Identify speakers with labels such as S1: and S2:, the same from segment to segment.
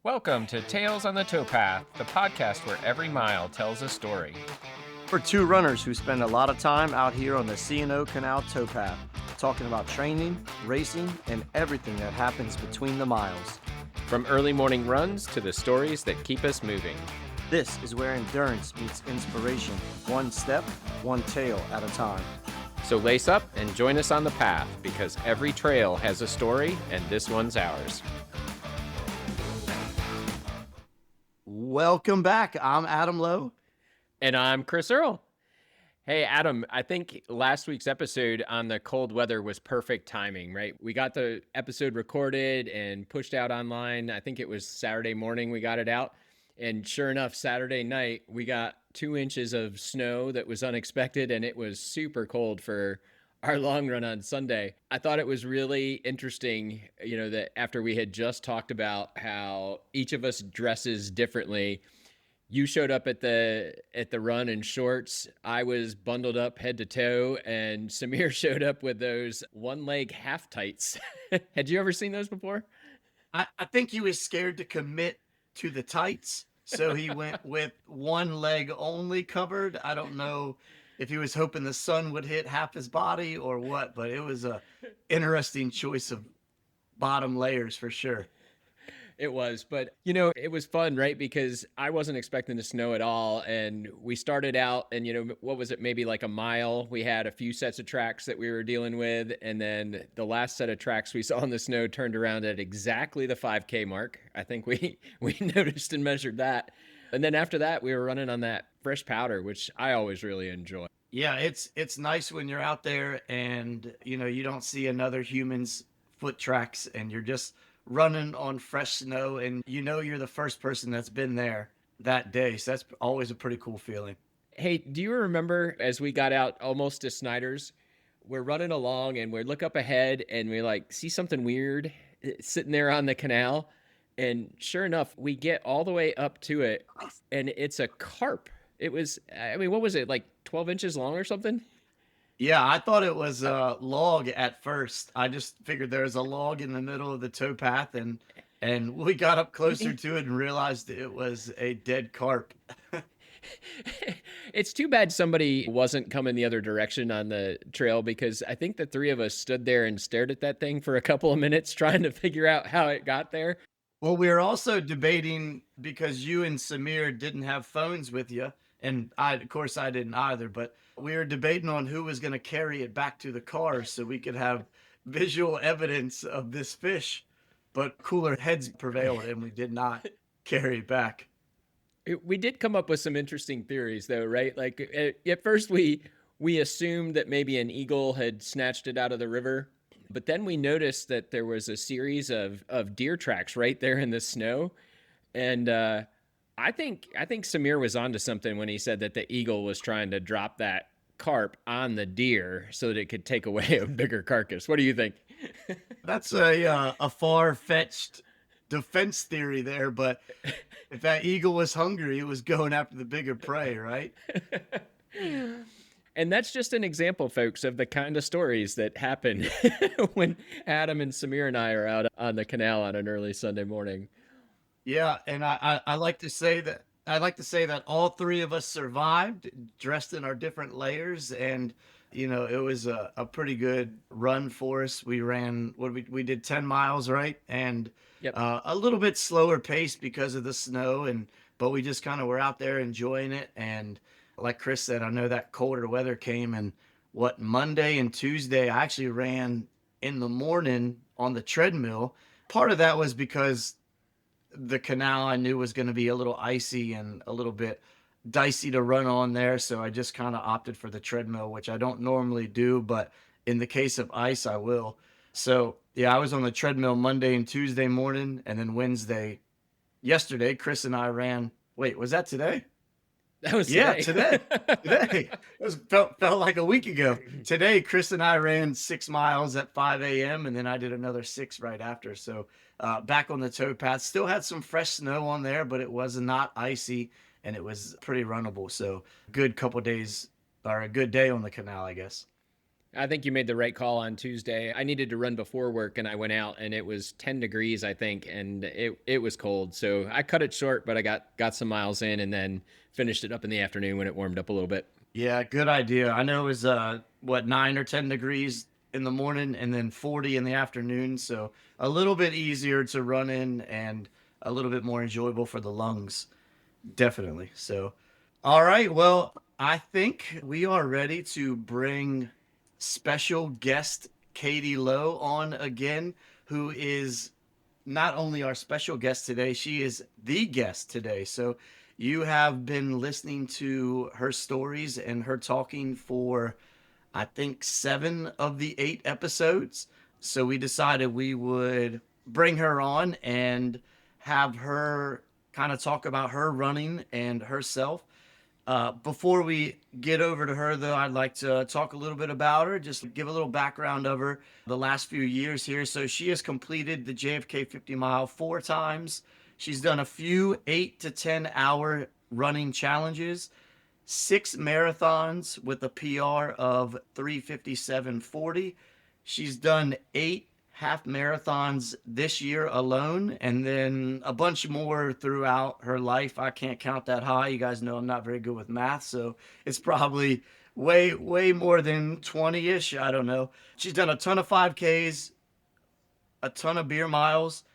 S1: Welcome to Tales on the Towpath, the podcast where every mile tells a story.
S2: We're two runners who spend a lot of time out here on the C&O Canal Towpath, talking about training, racing, and everything that happens between the miles.
S1: From early morning runs to the stories that keep us moving.
S2: This is where endurance meets inspiration, one step, one tail at a time.
S1: So lace up and join us on the path, because every trail has a story, and this one's ours.
S2: Welcome back. I'm Adam Lowe.
S1: And I'm Chris Earl. Hey, Adam, I think last week's episode on the cold weather was perfect timing, right? We got the episode recorded and pushed out online. I think it was Saturday morning we got it out. And sure enough, Saturday night, we got 2 inches of snow that was unexpected, and it was super cold for our long run on Sunday. I thought it was really interesting, that after we had just talked about how each of us dresses differently, you showed up at the run in shorts. I was bundled up head to toe, and Samir showed up with those one leg half tights. Had you ever seen those before?
S2: I think he was scared to commit to the tights, so he went with one leg only covered. I don't know if he was hoping the sun would hit half his body or what, but it was a interesting choice of bottom layers for sure.
S1: It was, but it was fun, right? Because I wasn't expecting to snow at all. And we started out and what was it? Maybe like a mile. We had a few sets of tracks that we were dealing with. And then the last set of tracks we saw in the snow turned around at exactly the 5K mark. I think we noticed and measured that. And then after that, we were running on that fresh powder, which I always really enjoy.
S2: Yeah, it's nice when you're out there and you don't see another human's foot tracks and you're just running on fresh snow and you're the first person that's been there that day. So that's always a pretty cool feeling.
S1: Hey, do you remember as we got out almost to Snyder's, we're running along and we look up ahead and we see something weird sitting there on the canal. And sure enough, we get all the way up to it and it's a carp. It was, what was it, like 12 inches long or something?
S2: Yeah, I thought it was a log at first. I just figured there was a log in the middle of the towpath, and we got up closer to it and realized it was a dead carp.
S1: It's too bad somebody wasn't coming the other direction on the trail, because I think the three of us stood there and stared at that thing for a couple of minutes trying to figure out how it got there.
S2: Well, we were also debating because you and Samir didn't have phones with you, and of course, I didn't either, but we were debating on who was going to carry it back to the car so we could have visual evidence of this fish. But cooler heads prevailed, and we did not carry it back.
S1: We did come up with some interesting theories, though, right? Like at first, we assumed that maybe an eagle had snatched it out of the river. But then we noticed that there was a series of deer tracks right there in the snow. And I think Samir was onto something when he said that the eagle was trying to drop that carp on the deer so that it could take away a bigger carcass. What do you think?
S2: That's a far-fetched defense theory there, but if that eagle was hungry, it was going after the bigger prey, right?
S1: And that's just an example, folks, of the kind of stories that happen when Adam and Samir and I are out on the canal on an early Sunday morning.
S2: Yeah, and I like to say that all three of us survived, dressed in our different layers, and it was a pretty good run for us. We ran we did 10 miles, right? And
S1: Yep.
S2: A little bit slower pace because of the snow, but we just kind of were out there enjoying it. And like Chris said, I know that colder weather came, and Monday and Tuesday I actually ran in the morning on the treadmill. Part of that was because the canal I knew was going to be a little icy and a little bit dicey to run on there. So I just kind of opted for the treadmill, which I don't normally do, but in the case of ice, I will. So yeah, I was on the treadmill Monday and Tuesday morning, and then yesterday, Chris and I ran. Wait, was that today?
S1: That was today.
S2: Today. Felt like a week ago. Today, Chris and I ran 6 miles at 5 a.m. and then I did another 6 right after. So back on the towpath, still had some fresh snow on there, but it was not icy and it was pretty runnable. So good couple days, or a good day on the canal, I guess.
S1: I think you made the right call on Tuesday. I needed to run before work and I went out and it was 10 degrees, I think, and it was cold. So I cut it short, but I got some miles in and then finished it up in the afternoon when it warmed up a little bit.
S2: Yeah, good idea. I know it was what 9 or 10 degrees in the morning and then 40 in the afternoon, so a little bit easier to run in and a little bit more enjoyable for the lungs. Definitely. So, all right. Well, I think we are ready to bring special guest Katie Lowe on again, who is not only our special guest today, she is the guest today. So, you have been listening to her stories and her talking for, I think, 7 of the 8 episodes. So, we decided we would bring her on and have her kind of talk about her running and herself. Before we get over to her, though, I'd like to talk a little bit about her, just give a little background of her the last few years here. So she has completed the JFK 50 mile 4 times. She's done a few 8 to 10 hour running challenges, 6 marathons with a PR of 3:57:40. She's done 8 half marathons this year alone, and then a bunch more throughout her life. I can't count that high. You guys know I'm not very good with math, so it's probably way more than 20-ish. I don't know. She's done a ton of 5Ks, a ton of beer miles.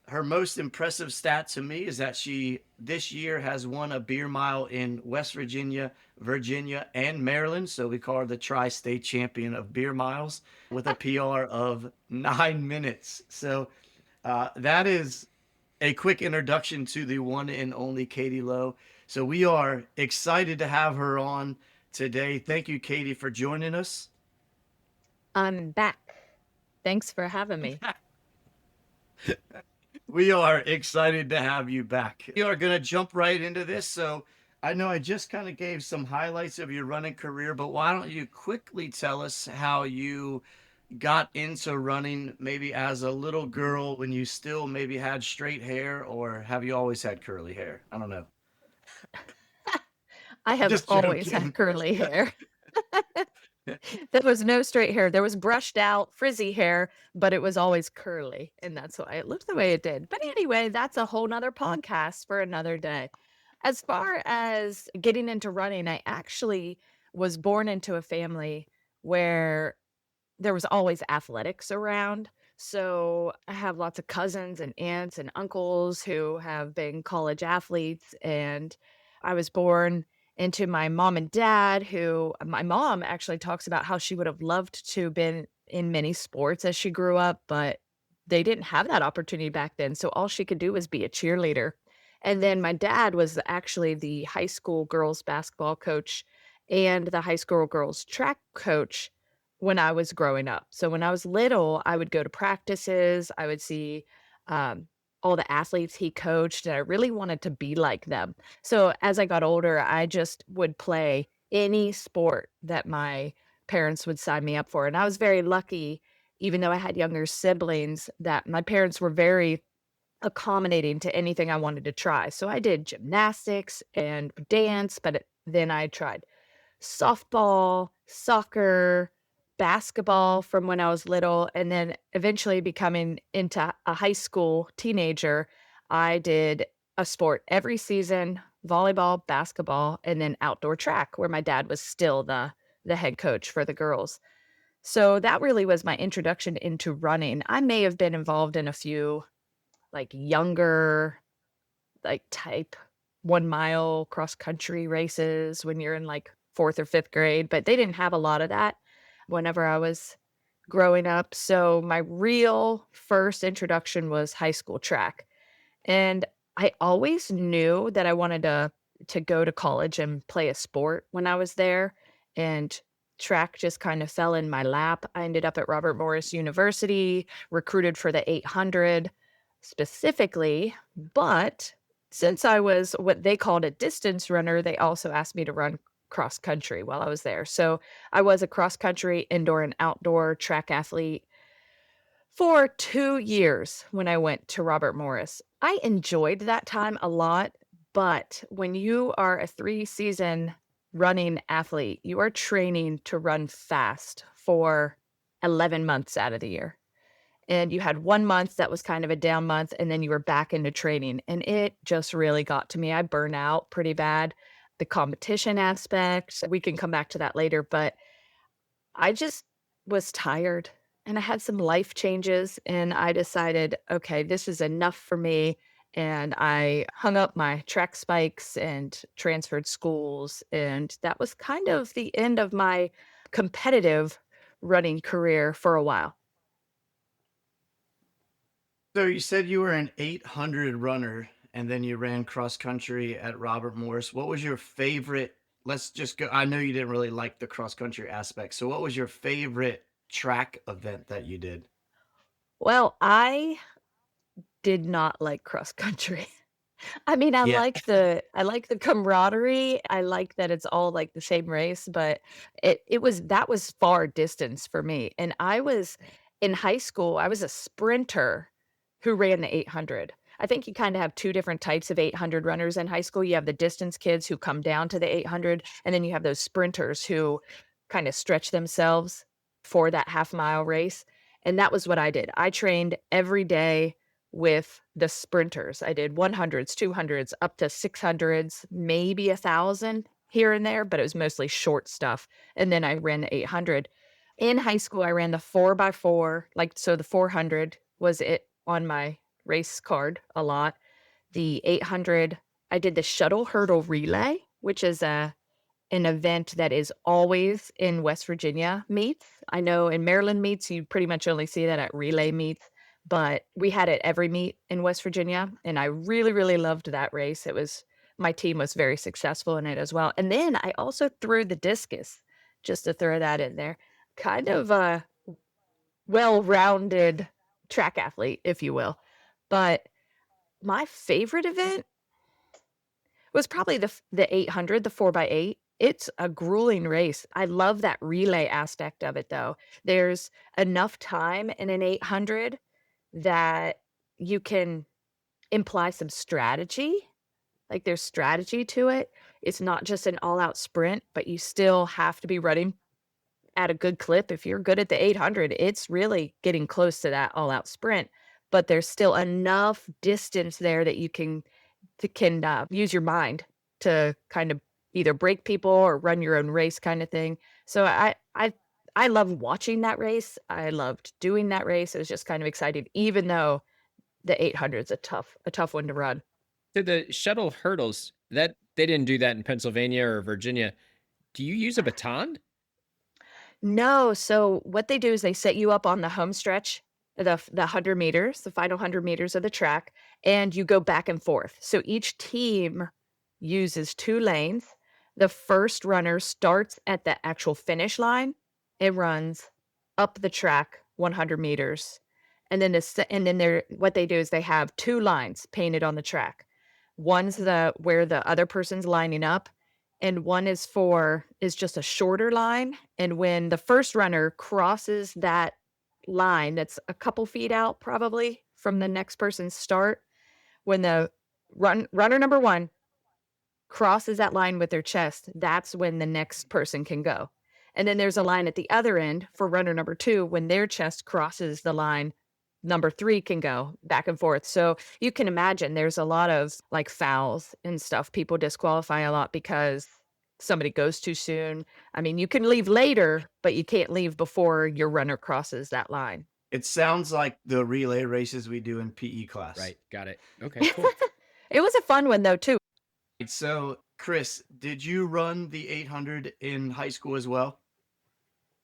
S2: Her most impressive stat to me is that she this year has won a beer mile in West Virginia, Virginia, and Maryland. So we call her the tri-state champion of beer miles with a PR of 9 minutes. So that is a quick introduction to the one and only Katie Lowe. So we are excited to have her on today. Thank you, Katie, for joining us.
S3: I'm back. Thanks for having me.
S2: We are excited to have you back. We are going to jump right into this. So I know I just kind of gave some highlights of your running career, but why don't you quickly tell us how you got into running, maybe as a little girl when you still maybe had straight hair, or have you always had curly hair? I don't know.
S3: I have
S2: Just
S3: always
S2: joking.
S3: had curly hair. There was no straight hair. There was brushed out, frizzy hair, but it was always curly. And that's why it looked the way it did. But anyway, that's a whole nother podcast for another day. As far as getting into running, I actually was born into a family where there was always athletics around. So I have lots of cousins and aunts and uncles who have been college athletes. And I was born into my mom and dad, who my mom actually talks about how she would have loved to have been in many sports as she grew up, but they didn't have that opportunity back then. So all she could do was be a cheerleader. And then my dad was actually the high school girls basketball coach and the high school girls track coach when I was growing up. So when I was little, I would go to practices, I would see, um, all the athletes he coached, and I really wanted to be like them. So as I got older, I just would play any sport that my parents would sign me up for, and I was very lucky, even though I had younger siblings, that my parents were very accommodating to anything I wanted to try. So I did gymnastics and dance, but then I tried softball, soccer, basketball from when I was little, and then eventually becoming into a high school teenager, I did a sport every season, volleyball, basketball, and then outdoor track where my dad was still the head coach for the girls. So that really was my introduction into running. I may have been involved in a few like younger like type 1 mile cross country races when you're in like 4th or 5th grade, but they didn't have a lot of that whenever I was growing up. So my real first introduction was high school track. And I always knew that I wanted to go to college and play a sport when I was there. And track just kind of fell in my lap. I ended up at Robert Morris University, recruited for the 800 specifically, but since I was what they called a distance runner, they also asked me to run cross country while I was there. So I was a cross country, indoor and outdoor track athlete for 2 years when I went to Robert Morris. I enjoyed that time a lot, but when you are a 3-season running athlete, you are training to run fast for 11 months out of the year. And you had 1 month that was kind of a down month, and then you were back into training, and it just really got to me. I burn out pretty bad. The competition aspect, we can come back to that later, but I just was tired, and I had some life changes, and I decided, "Okay, this is enough for me," and I hung up my track spikes and transferred schools, and that was kind of the end of my competitive running career for a while.
S2: So you said you were an 800 runner and then you ran cross country at Robert Morris. What was your favorite? Let's just go. I know you didn't really like the cross country aspect. So what was your favorite track event that you did?
S3: Well, I did not like cross country. I mean,
S2: Yeah.
S3: I like the camaraderie, I like that it's all, like, the same race, but it was that was far distance for me, and I was in high school, I was a sprinter who ran the 800. I think you kinda have 2 different types of 800 runners in high school. You have the distance kids who come down to the 800, and then you have those sprinters who kinda stretch themselves for that half-mile race, and that was what I did. I trained every day with the sprinters. I did 100s, 200s, up to 600s, maybe 1,000 here and there, but it was mostly short stuff, and then I ran the 800. In high school, I ran the 4 by 4, like, so the 400 was it on my race card a lot. The 800, I did the shuttle hurdle relay, which is an event that is always in West Virginia meets. I know in Maryland meets, you pretty much only see that at relay meets, but we had it every meet in West Virginia, and I really, really loved that race. It was my team was very successful in it as well. And then I also threw the discus, just to throw that in there. Kind of a well-rounded track athlete, if you will. But my favorite event was probably the 800, the 4 by 8. It's a grueling race. I love that relay aspect of it, though. There's enough time in an 800 that you can imply some strategy, like, there's strategy to it. It's not just an all-out sprint, but you still have to be running at a good clip. If you're good at the 800, it's really getting close to that all-out sprint, but there's still enough distance there that you can use your mind to kind of either break people or run your own race kinda thing. So I love watching that race. I loved doing that race. It was just kind of exciting, even though the 800's a tough one to run.
S1: So the shuttle hurdles, that they didn't do that in Pennsylvania or Virginia. Do you use a baton?
S3: No, so what they do is they set you up on the home stretch, the 100 meters, the final 100 meters of the track, and you go back and forth. So each team uses 2 lanes. The first runner starts at the actual finish line. It runs up the track 100 meters. And then they're what they do is they have 2 lines painted on the track. One's the where the other person's lining up, and one is just a shorter line, and when the first runner crosses that line that's a couple feet out probably from the next person's start, when the runner number 1 crosses that line with their chest, that's when the next person can go. And then there's a line at the other end for runner number 2, when their chest crosses the line, number 3 can go back and forth. So you can imagine there's a lot of like fouls and stuff. People disqualify a lot because somebody goes too soon. I mean, you can leave later, but you can't leave before your runner crosses that line.
S2: It sounds like the relay races we do in PE class.
S1: Right, got it. Okay, cool.
S3: It was a fun one though, too.
S2: So, Chris, did you run the 800 in high school as well?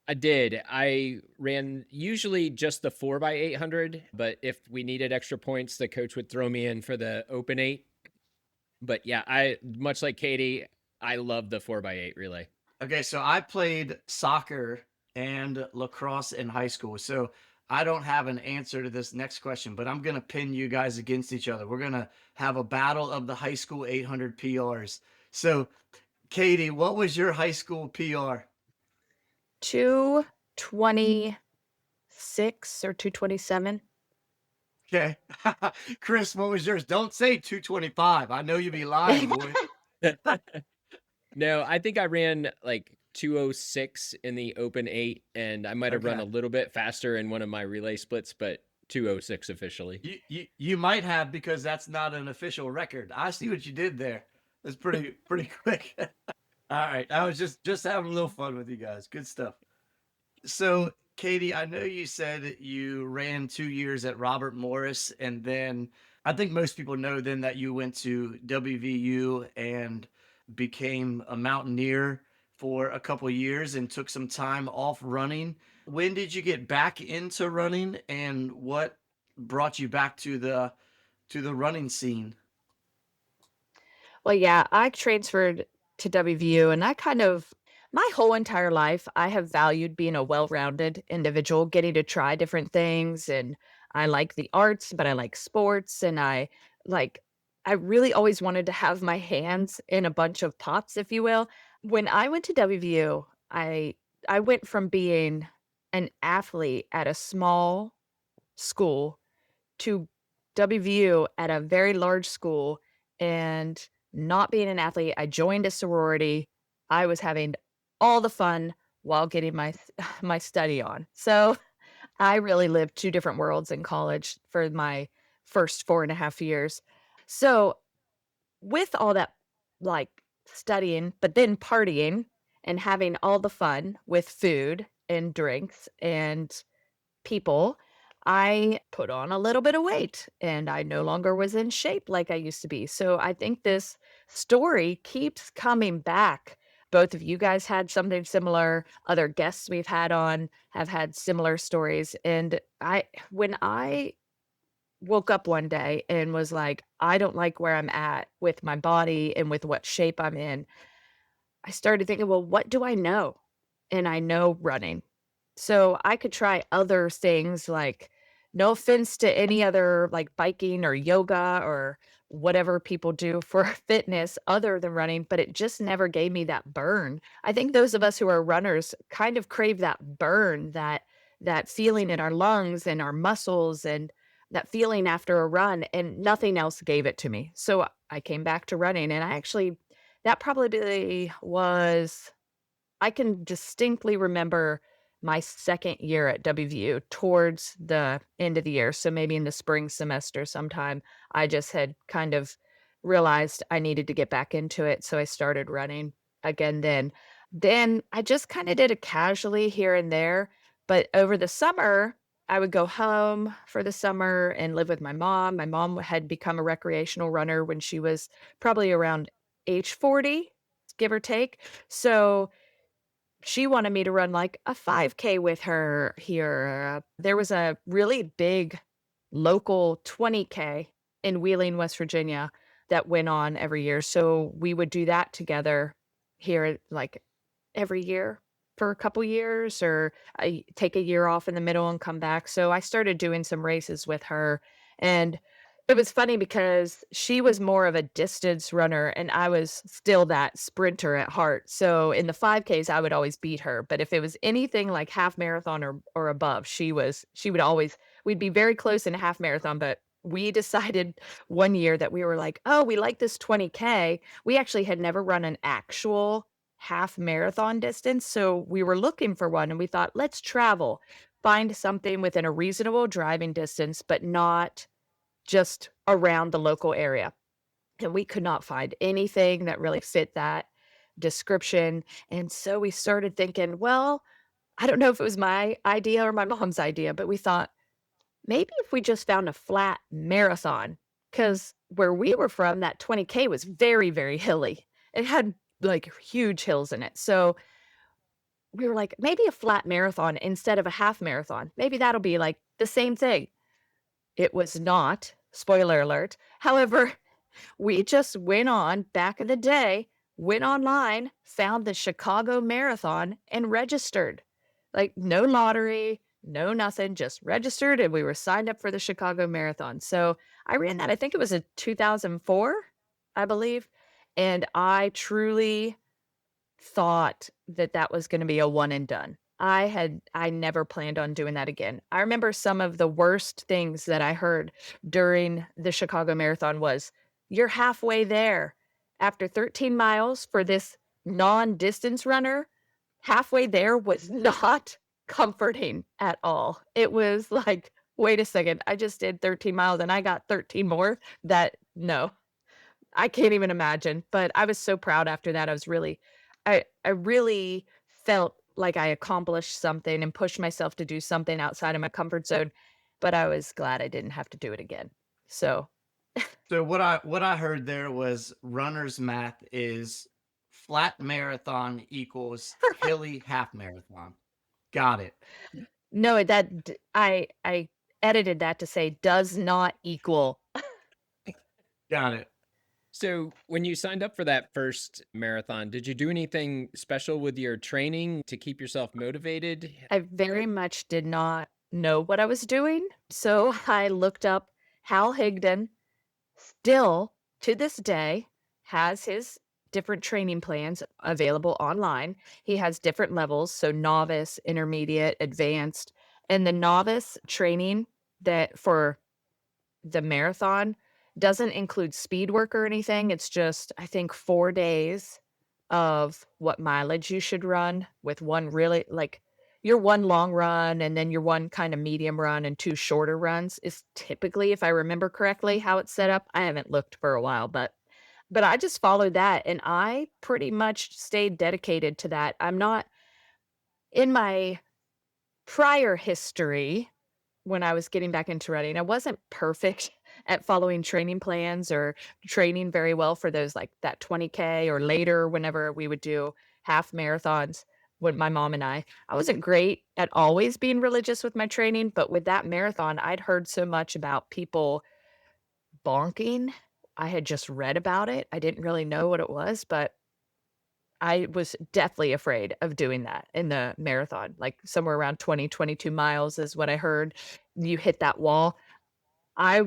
S1: I did. I ran usually just the 4 by 800, but if we needed extra points, the coach would throw me in for the open 8. But yeah, I much like Katie, I love the 4 by 8 relay.
S2: Okay, so I played soccer and lacrosse in high school. So I don't have an answer to this next question, but I'm going to pin you guys against each other. We're going to have a battle of the high school 800 PRs. So, Katie, what was your high school PR?
S3: 226 or 227.
S2: Okay. Chris, what was yours? Don't say 225. I know you be lying, boy.
S1: No, I think I ran like 2:06 in the open 8, and I might have run
S2: Okay.
S1: a little bit faster in one of my relay splits, but 2:06 officially.
S2: You might have, because that's not an official record. I see what you did there. That's pretty quick. All right. I was just having a little fun with you guys. Good stuff. So, Katie, I know you said you ran 2 years at Robert Morris, and then I think most people know then that you went to WVU and became a mountaineer for a couple years and took some time off running. When did you get back into running, and what brought you back to the running scene?
S3: Well, yeah, I transferred to WVU and I kind of my whole entire life, I have valued being a well-rounded individual, getting to try different things. And I like the arts, but I like sports. And like, I really always wanted to have my hands in a bunch of pots, if you will. When I went to WVU, I went from being an athlete at a small school to WVU at a very large school and not being an athlete, I joined a sorority. I was having all the fun while getting my study on. So I really lived two different worlds in college for my first 4.5 years. So with all that, like, studying, but then partying and having all the fun with food and drinks and people, I put on a little bit of weight and I no longer was in shape like I used to be. So I think this story keeps coming back. Both of you guys had something similar. Other guests we've had on have had similar stories. And when I woke up one day and was like, I don't like where I'm at with my body and with what shape I'm in, I started thinking, well, what do I know? And I know running. So I could try other things like no offense to any other like biking or yoga or whatever people do for fitness other than running, but it just never gave me that burn. I think those of us who are runners kind of crave that burn, that feeling in our lungs and our muscles and that feeling after a run, and nothing else gave it to me. So I came back to running and I actually that probably was I can distinctly remember my 2nd year at WVU towards the end of the year, so maybe in the spring semester sometime, I just had kind of realized I needed to get back into it, so I started running again then. Then I just kinda did it casually here and there, but over the summer, I would go home for the summer and live with my mom. My mom had become a recreational runner when she was probably around age 40, give or take, so she wanted me to run like a 5K with her here. There was a really big local 20K in Wheeling, West Virginia that went on every year. So we would do that together here, like every year for a couple years, or I take a year off in the middle and come back. So I started doing some races with her. And it was funny because she was more of a distance runner and I was still that sprinter at heart. So in the 5Ks, I would always beat her. But if it was anything like half marathon or above, she would always we'd be very close in a half marathon, but we decided one year that we were like, "Oh, we like this 20K." We actually had never run an actual half marathon distance, so we were looking for one and we thought, "Let's travel, find something within a reasonable driving distance, but not just around the local area." And we could not find anything that really fit that description. And so we started thinking, well, I don't know if it was my idea or my mom's idea, but we thought maybe if we just found a flat marathon, because where we were from, that 20K was very, very hilly. It had like huge hills in it. So we were like, maybe a flat marathon instead of a half marathon. Maybe that'll be like the same thing. It was not, spoiler alert. However, we just went on back in the day, went online, found the Chicago Marathon and registered. Like no lottery, no nothing, just registered and we were signed up for the Chicago Marathon. So I ran that, I think it was in 2004, I believe. And I truly thought that that was gonna be a one and done. I never planned on doing that again. I remember some of the worst things that I heard during the Chicago Marathon was, "You're halfway there. After 13 miles for this non-distance runner, halfway there was not comforting at all. It was like, "Wait a second, I just did 13 miles and I got 13 more." That no, I can't even imagine, but I was so proud after that. I really felt like I accomplished something and pushed myself to do something outside of my comfort zone, but I was glad I didn't have to do it again. So,
S2: So what I heard there was runner's math is flat marathon equals hilly half marathon. Got it.
S3: no, I edited that to say does not equal.
S2: Got it.
S1: So, when you signed up for that first marathon, did you do anything special with your training to keep yourself motivated?
S3: I very much did not know what I was doing, so I looked up Hal Higdon. Still, to this day, has his different training plans available online. He has different levels, so novice, intermediate, advanced, and the novice training that for the marathon doesn't include speed work or anything. It's just, I think, 4 days of what mileage you should run with one really like your one long run and then your one kind of medium run and 2 shorter runs is typically, if I remember correctly, how it's set up. I haven't looked for a while, but I just followed that and I pretty much stayed dedicated to that. I'm not in my prior history when I was getting back into running, I wasn't perfect at following training plans or training very well for those like that 20K or later whenever we would do half marathons with my mom and I wasn't great at always being religious with my training, but with that marathon, I'd heard so much about people bonking. I had just read about it. I didn't really know what it was, but I was deathly afraid of doing that in the marathon, like somewhere around 20, 22 miles is what I heard. You hit that wall. I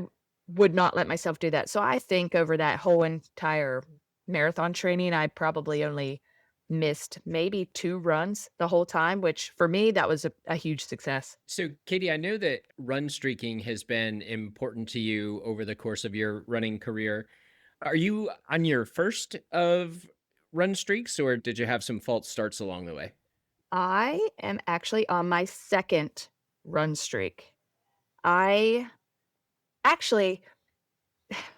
S3: would not let myself do that. So I think over that whole entire marathon training, I probably only missed maybe 2 runs the whole time, which for me, that was a huge success.
S1: So, Katie, I know that run streaking has been important to you over the course of your running career. Are you on your first of run streaks, or did you have some false starts along the way?
S3: I am actually on my second run streak. I actually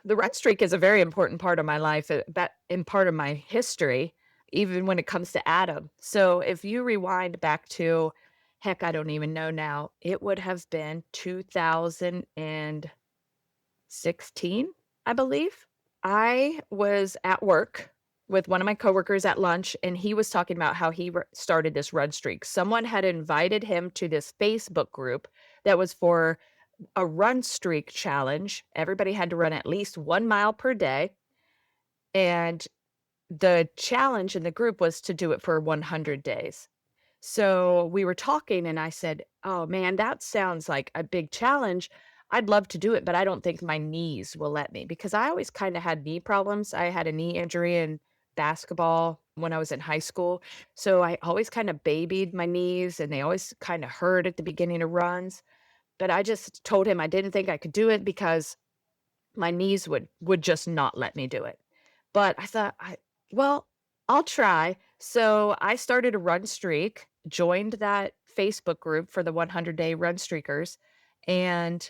S3: the run streak is a very important part of my life, that in part of my history, even when it comes to Adam. So if you rewind back to, heck, I don't even know now, it would have been 2016, I believe. I was at work with one of my coworkers at lunch, and he was talking about how he started this run streak. Someone had invited him to this Facebook group that was for a run streak challenge. Everybody had to run at least 1 mile per day, and the challenge in the group was to do it for 100 days. So we were talking, and I said, "Oh man, that sounds like a big challenge. I'd love to do it, but I don't think my knees will let me," because I always kind of had knee problems. I had a knee injury in basketball when I was in high school. So I always kind of babied my knees, and they always kind of hurt at the beginning of runs. But I just told him I didn't think I could do it because my knees would just not let me do it. But I thought, well, I'll try. So I started a run streak, joined that Facebook group for the 100-day run streakers, and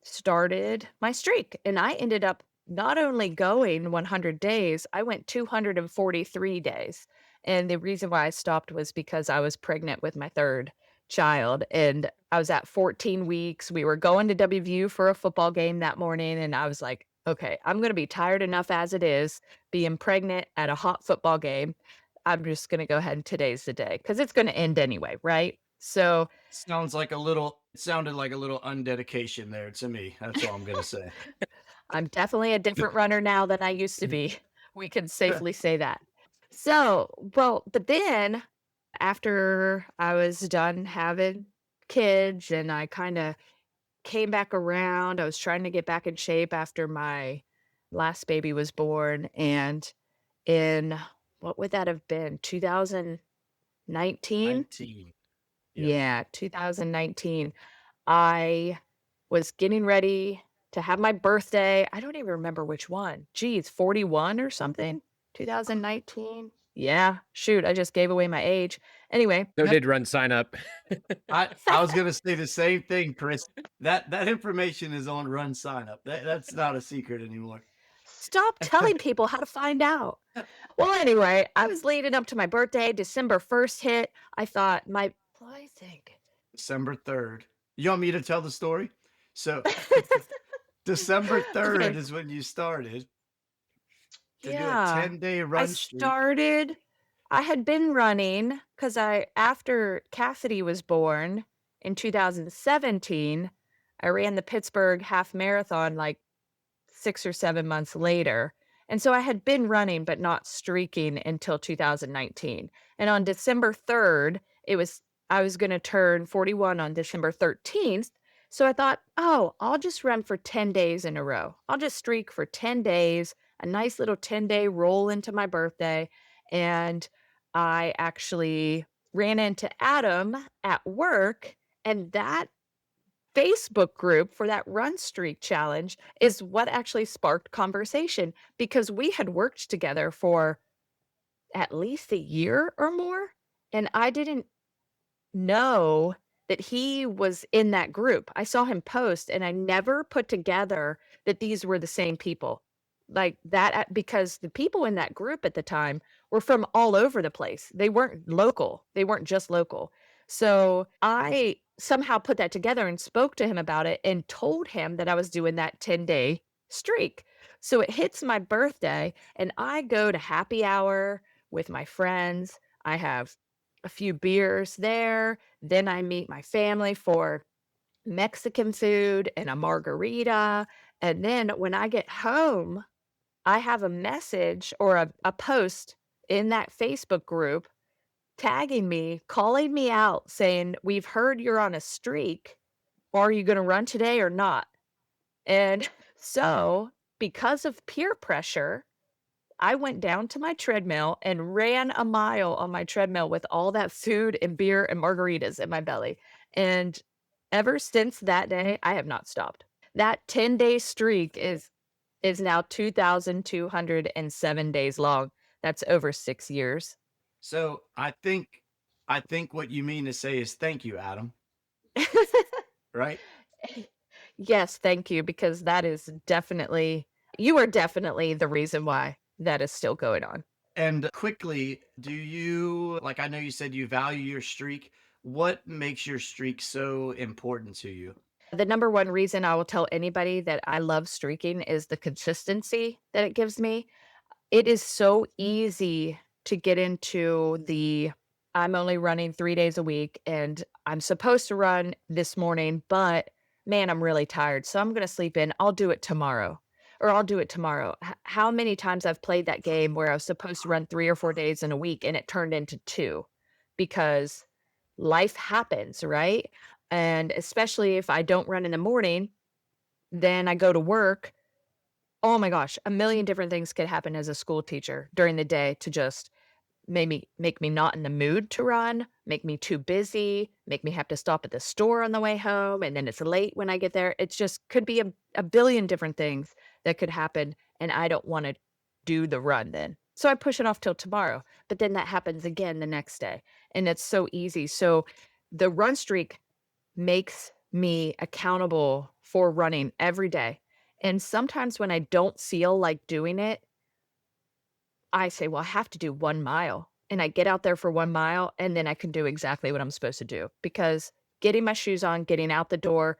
S3: started my streak. And I ended up not only going 100 days, I went 243 days. And the reason why I stopped was because I was pregnant with my third child and I was at 14 weeks. We were going to WVU for a football game that morning. And I was like, okay, I'm going to be tired enough as it is being pregnant at a hot football game. I'm just going to go ahead and today's the day because it's going to end anyway. Right. So
S2: It sounded like a little undedication there to me. That's all I'm gonna say.
S3: I'm definitely a different runner now than I used to be. We can safely say that. So, well, but then after I was done having kids and I kind of came back around, I was trying to get back in shape after my last baby was born. And in what would that have been? 2019?
S2: 19. Yep.
S3: Yeah, 2019. I was getting ready to have my birthday. I don't even remember which one. Geez, 41 or something? 2019? Yeah, shoot, I just gave away my age. Anyway,
S1: So did run sign up.
S2: I was gonna say the same thing, Chris. That information is on Run Sign Up. That's not a secret anymore.
S3: stop telling people how to find out. Well, anyway, I was leading up to my birthday. December 1st hit. I thought I think.
S2: December 3rd. You want me to tell the story? So December 3rd
S3: Okay.
S2: is when you started to do a
S3: Yeah.
S2: 10-day
S3: I
S2: run streak.
S3: started, I had been running because after Cassidy was born in 2017, I ran the Pittsburgh half marathon like 6 or 7 months later. And so I had been running, but not streaking until 2019. And on December 3rd, I was going to turn 41 on December 13th. So I thought, oh, I'll just run for 10 days in a row. I'll just streak for 10 days, a nice little 10-day roll into my birthday. And I actually ran into Adam at work, and that Facebook group for that run streak challenge is what actually sparked conversation because we had worked together for at least a year or more. And I didn't know that he was in that group. I saw him post and I never put together that these were the same people. Like that, because the people in that group at the time were from all over the place. They weren't local, they weren't just local. So I somehow put that together and spoke to him about it and told him that I was doing that 10-day streak. So it hits my birthday and I go to happy hour with my friends. I have a few beers there. Then I meet my family for Mexican food and a margarita. And then when I get home, I have a message or a post in that Facebook group tagging me, calling me out, saying, "We've heard you're on a streak. Are you going to run today or not?" And so, because of peer pressure, I went down to my treadmill and ran a mile on my treadmill with all that food and beer and margaritas in my belly. And ever since that day, I have not stopped. That 10-day streak is now 2,207 days long. That's over 6 years.
S2: So I think what you mean to say is thank you, Adam, right?
S3: Yes, thank you, because that is definitely you are definitely the reason why that is still going on.
S2: And quickly, do you like I know you said you value your streak. What makes your streak so important to you?
S3: The number one reason I will tell anybody that I love streaking is the consistency that it gives me. It is so easy to get into I'm only running 3 days a week and I'm supposed to run this morning, but man, I'm really tired. So I'm going to sleep in. I'll do it tomorrow. Or I'll do it tomorrow. How many times I've played that game where I was supposed to run 3 or 4 days in a week and it turned into 2 because life happens, right? And especially if I don't run in the morning, then I go to work. Oh my gosh, a million different things could happen as a school teacher during the day to just make me not in the mood to run, make me too busy, make me have to stop at the store on the way home, and then it's late when I get there. It's just could be a billion different things that could happen, and I don't wanna do the run then. So I push it off till tomorrow, but then that happens again the next day, and it's so easy. So the run streak makes me accountable for running every day. And sometimes when I don't feel like doing it, I say, well, I have to do 1 mile. And I get out there for 1 mile and then I can do exactly what I'm supposed to do because getting my shoes on, getting out the door,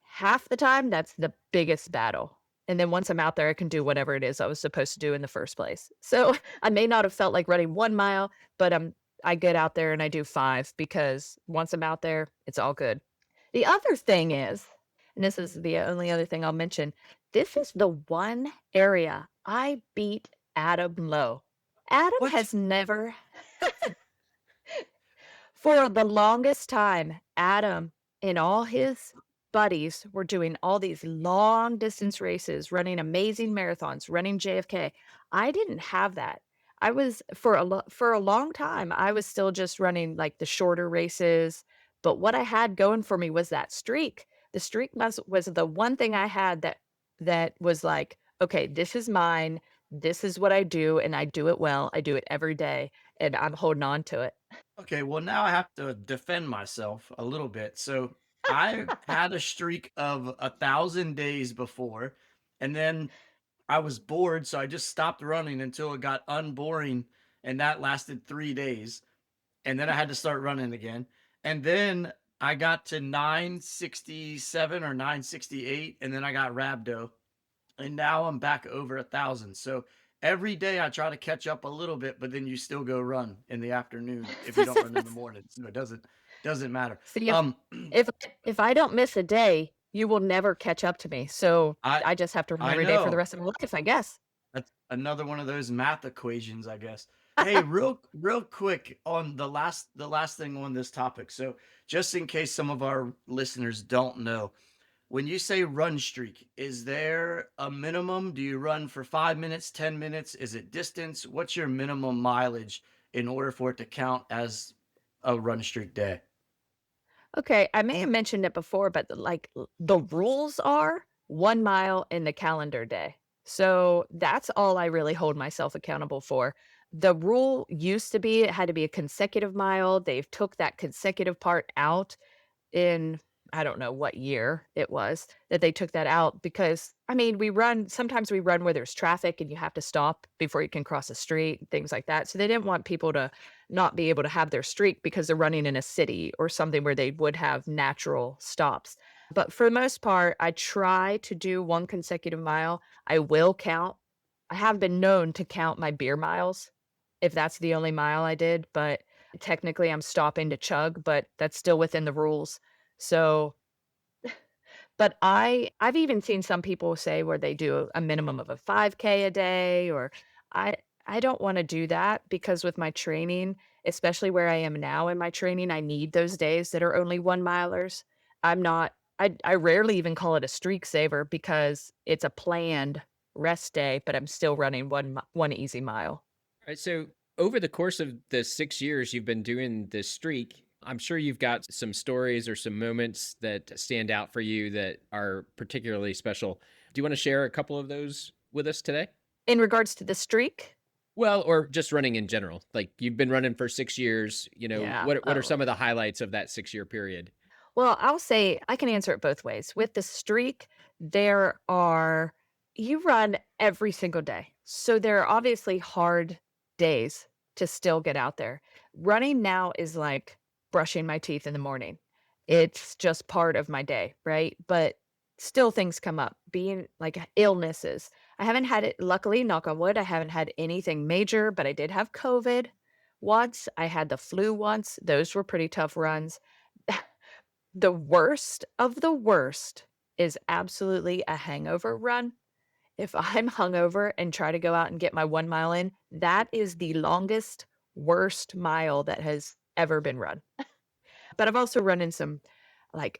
S3: half the time, that's the biggest battle. And then once I'm out there, I can do whatever it is I was supposed to do in the first place. So I may not have felt like running 1 mile, but I get out there and I do 5 because once I'm out there, it's all good. The other thing is, and this is the only other thing I'll mention, this is the one area I beat Adam Lowe. Adam
S2: What?
S3: has never, for the longest time, Adam and all his buddies were doing all these long distance races, running amazing marathons, running JFK. I didn't have that. I was for a long time, I was still just running like the shorter races, but what I had going for me was that streak. The streak was the one thing I had that was like, okay, this is mine. This is what I do, and I do it well. I do it every day, and I'm holding on to it.
S2: Okay, well, now I have to defend myself a little bit. So I had a streak of 1,000 days before, and then I was bored, so I just stopped running until it got unboring, and that lasted 3 days. And then I had to start running again. And then I got to 967 or 968, and then I got rhabdo, and now I'm back over 1,000. So every day I try to catch up a little bit, but then you still go run in the afternoon if you don't run in the morning. So it doesn't matter.
S3: See, if if I don't miss a day, you will never catch up to me. So
S2: I
S3: I just have to run
S2: I
S3: every day for the
S2: know.
S3: rest of my life, I guess.
S2: That's another one of those math equations, I guess. Hey, real quick on the last thing on this topic. So just in case some of our listeners don't know, when you say run streak, is there a minimum? Do you run for 5 minutes, 10 minutes? Is it distance? What's your minimum mileage in order for it to count as a run streak day?
S3: Okay, I may have mentioned it before, but the rules are 1 mile in the calendar day. So that's all I really hold myself accountable for. The rule used to be it had to be a consecutive mile. They've took that consecutive part out in I don't know what year it was that they took that out because I mean, sometimes we run where there's traffic and you have to stop before you can cross a street, things like that. So they didn't want people to not be able to have their streak because they're running in a city or something where they would have natural stops. But for the most part, I try to do one consecutive mile. I will count. I have been known to count my beer miles if that's the only mile I did, but technically I'm stopping to chug, but that's still within the rules. So, but I've even seen some people say where they do a minimum of a 5K a day or I I don't wanna do that because with my training, especially where I am now in my training, I need those days that are only 1 milers. I rarely even call it a streak saver because it's a planned rest day, but I'm still running 1 easy mile.
S1: Right. So over the course of the 6 years you've been doing this streak, I'm sure you've got some stories or some moments that stand out for you that are particularly special. Do you want to share a couple of those with us today?
S3: In regards to the streak?
S1: Well, or just running in general. Like you've been running for 6 years.
S3: Yeah.
S1: What are
S3: Oh.
S1: some of the highlights of that 6 year period?
S3: Well, I'll say I can answer it both ways. With the streak, there are you run every single day. So there are obviously hard days to still get out there. Running now is like brushing my teeth in the morning. It's just part of my day, right? But still things come up, being like illnesses. I haven't had it, luckily, knock on wood, I haven't had anything major, but I did have COVID once. I had the flu once. Those were pretty tough runs. The worst of the worst is absolutely a hangover run. If I'm hungover and try to go out and get my 1 mile in, that is the longest, worst mile that has ever been run. But I've also run in some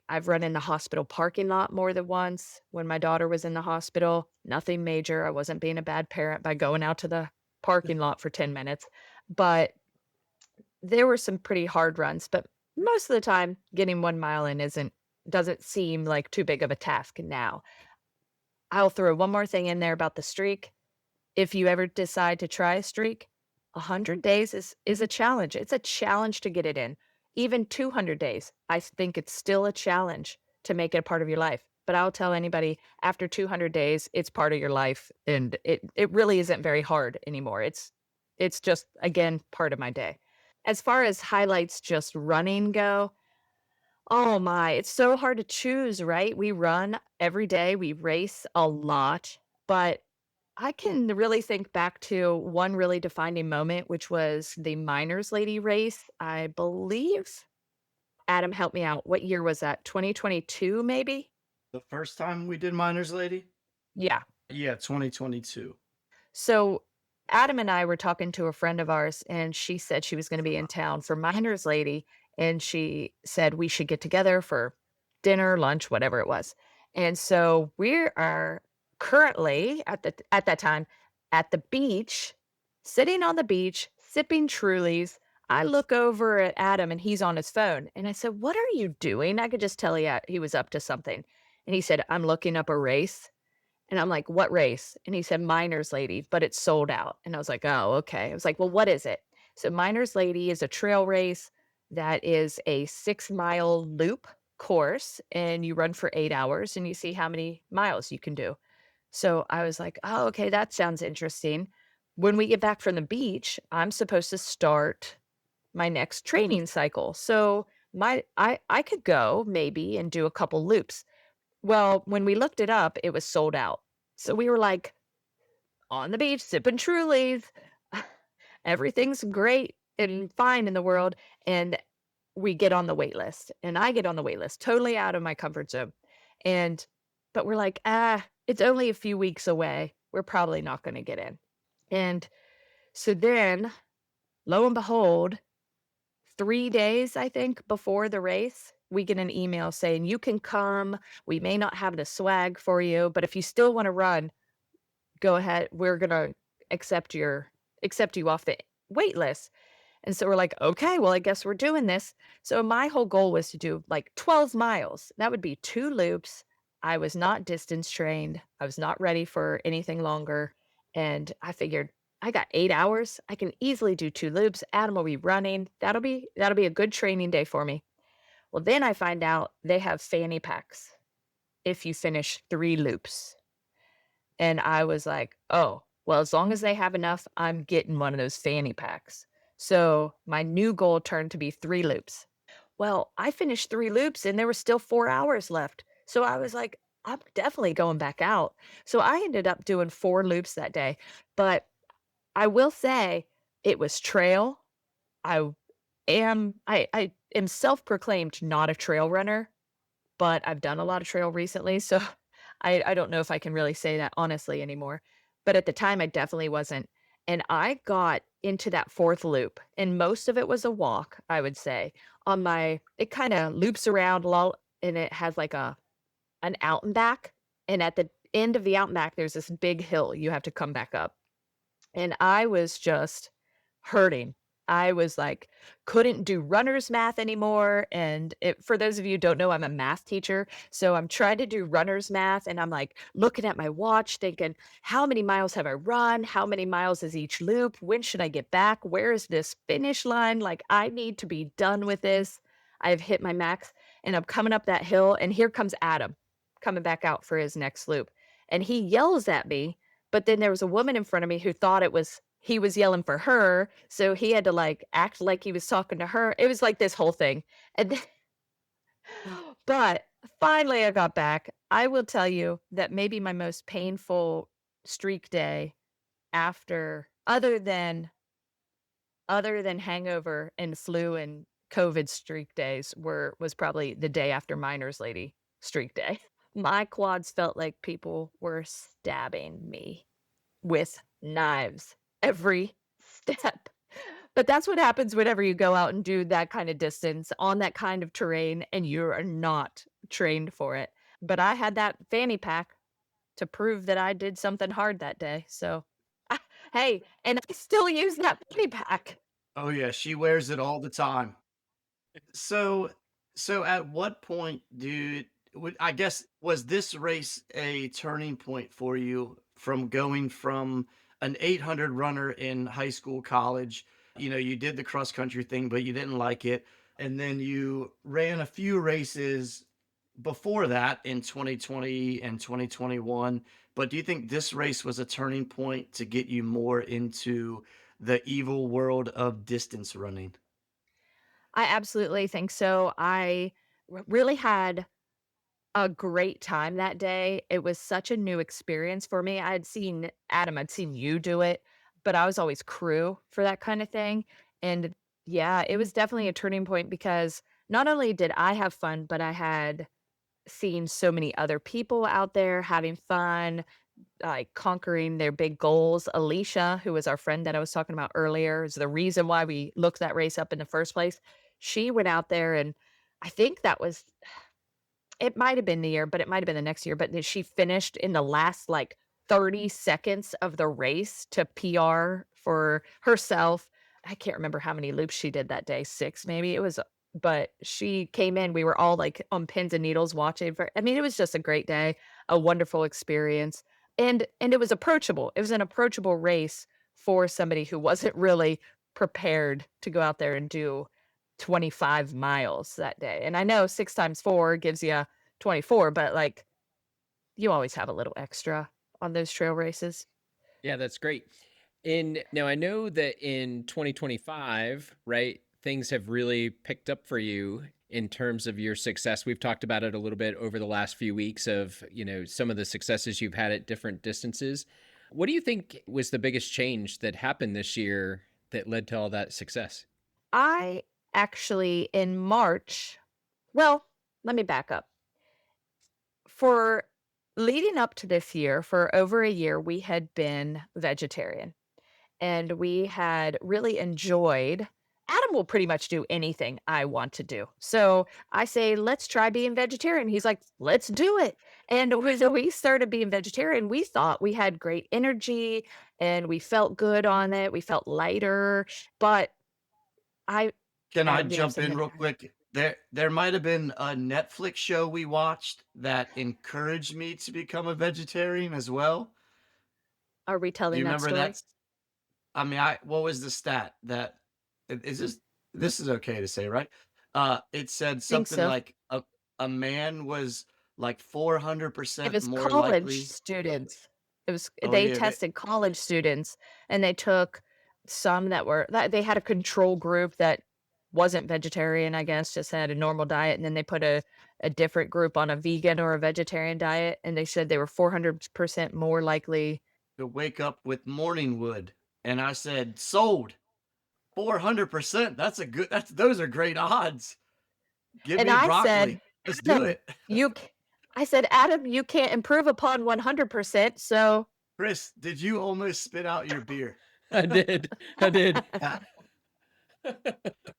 S3: I've run in the hospital parking lot more than once when my daughter was in the hospital. Nothing major. I wasn't being a bad parent by going out to the parking lot for 10 minutes. But there were some pretty hard runs, but most of the time, getting 1 mile in doesn't seem like too big of a task now. I'll throw one more thing in there about the streak. If you ever decide to try a streak, 100 days is a challenge. It's a challenge to get it in. Even 200 days, I think it's still a challenge to make it a part of your life. But I'll tell anybody after 200 days, it's part of your life, and it really isn't very hard anymore. It's just again part of my day. As far as highlights just running go, oh my, it's so hard to choose, right? We run every day, we race a lot, but I can really think back to one really defining moment, which was the Miners Lady race. I believe Adam, help me out. What year was that? 2022, maybe?
S2: The first time we did Miners Lady?
S3: Yeah.
S2: Yeah, 2022.
S3: So Adam and I were talking to a friend of ours, and she said she was going to be in town for Miners Lady, and she said we should get together for dinner, lunch, whatever it was. And so we are currently at that time at the beach, sitting on the beach, sipping Trulies. I look over at Adam and he's on his phone. And I said, "What are you doing?" I could just tell he was up to something. And he said, "I'm looking up a race." And I'm like, "What race?" And he said, "Miners Lady, but it's sold out." And I was like, "Oh, okay." I was like, "Well, what is it?" So Miners Lady is a trail race that is a 6-mile loop course, and you run for 8 hours, and you see how many miles you can do. So I was like, "Oh, okay, that sounds interesting." When we get back from the beach, I'm supposed to start my next training cycle. So I could go maybe and do a couple loops. Well, when we looked it up, it was sold out. So we were like on the beach sipping Trulies. Everything's great and fine in the world. And we get on the wait list. And I get on the wait list, totally out of my comfort zone. And but we're like, it's only a few weeks away. We're probably not going to get in. And so then, lo and behold, 3 days, I think, before the race, we get an email saying, "You can come. We may not have the swag for you, but if you still wanna run, go ahead. We're gonna accept you off the wait list." And so we're like, "Okay, well, I guess we're doing this." So my whole goal was to do, like, 12 miles. That would be 2 loops. I was not distance trained. I was not ready for anything longer, and I figured, "I got 8 hours. I can easily do 2 loops. Adam will be running. That'll be a good training day for me." Well, then I find out they have fanny packs if you finish 3 loops. And I was like, "Oh, well, as long as they have enough, I'm getting one of those fanny packs." So, my new goal turned to be 3 loops. Well, I finished 3 loops and there was still 4 hours left. So, I was like, "I'm definitely going back out." So, I ended up doing 4 loops that day. But I will say it was trail. I I am self-proclaimed not a trail runner, but I've done a lot of trail recently, so I don't know if I can really say that honestly anymore. But at the time, I definitely wasn't. And I got into that 4th loop, and most of it was a walk, I would say. On my it kinda loops around lol and it has like an out and back, and at the end of the out and back, there's this big hill you have to come back up. And I was just hurting. I was like, couldn't do runner's math anymore. And for those of you who don't know, I'm a math teacher. So I'm trying to do runner's math and I'm like looking at my watch, thinking, how many miles have I run? How many miles is each loop? When should I get back? Where is this finish line? Like, I need to be done with this. I've hit my max and I'm coming up that hill. And here comes Adam coming back out for his next loop. And he yells at me, but then there was a woman in front of me who thought he was yelling for her, so he had to, like, act like he was talking to her. It was like this whole thing, and then but finally I got back. I will tell you that maybe my most painful streak day after other than hangover and flu and COVID streak days was probably the day after Miners Lady streak day. My quads felt like people were stabbing me with knives every step. But that's what happens whenever you go out and do that kind of distance on that kind of terrain and you are not trained for it. But I had that fanny pack to prove that I did something hard that day. So, hey, and I still use that fanny pack.
S2: Oh yeah, she wears it all the time. So so at what point I guess was this race a turning point for you from going from an 800 runner in high school, college, you did the cross country thing but you didn't like it, and then you ran a few races before that in 2020 and 2021, but do you think this race was a turning point to get you more into the evil world of distance running?
S3: I absolutely think so. I really had a great time that day. It was such a new experience for me. I'd seen you do it, but I was always crew for that kind of thing. And yeah, it was definitely a turning point because not only did I have fun, but I had seen so many other people out there having fun, like conquering their big goals. Alicia, who was our friend that I was talking about earlier, is the reason why we looked that race up in the first place. She went out there and I think that was it might have been the year, but it might have been the next year, but then she finished in the last, like, 30 seconds of the race to PR for herself. I can't remember how many loops she did that day, 6 maybe? But she came in, we were all, like, on pins and needles watching for I mean, it was just a great day, a wonderful experience. and it was approachable. It was an approachable race for somebody who wasn't really prepared to go out there and do 25 miles that day. And I know 6 times 4 gives you 24, but, like, you always have a little extra on those trail races.
S1: Yeah, that's great. And now I know that in 2025, right, things have really picked up for you in terms of your success. We've talked about it a little bit over the last few weeks of, some of the successes you've had at different distances. What do you think was the biggest change that happened this year that led to all that success?
S3: I actually, in March, well, let me back up. For leading up to this year, for over a year, we had been vegetarian and we had really enjoyed. Adam will pretty much do anything I want to do. So I say, let's try being vegetarian. He's like, let's do it. And so we started being vegetarian. We thought we had great energy and we felt good on it. We felt lighter. But I,
S2: Can I
S3: Adam, do you have
S2: jump in
S3: something?
S2: real quick? There might have been a Netflix show we watched that encouraged me to become a vegetarian as well.
S3: Are we
S2: Do
S3: telling
S2: you
S3: that
S2: remember
S3: story?
S2: that? I mean, I what was the stat that is this is okay to say, right? It said
S3: Think
S2: something
S3: so.
S2: like a man was like
S3: It
S2: 400%
S3: was
S2: more
S3: college
S2: likely.
S3: students. It was
S2: Oh
S3: they
S2: yeah,
S3: tested college students, and they took some that they had a control group that wasn't vegetarian, I guess, just had a normal diet, and then they put a different group on a vegan or a vegetarian diet, and they said they were 400% more likely.
S2: to wake up with morning wood, and I said sold 400%. That's those are great odds. Give
S3: And
S2: me
S3: I said,
S2: broccoli. Let's do
S3: "Adam,
S2: it.
S3: I said, "Adam, you can't improve upon 100%, so."
S2: Chris, did you almost spit out your beer?
S1: I did. I did.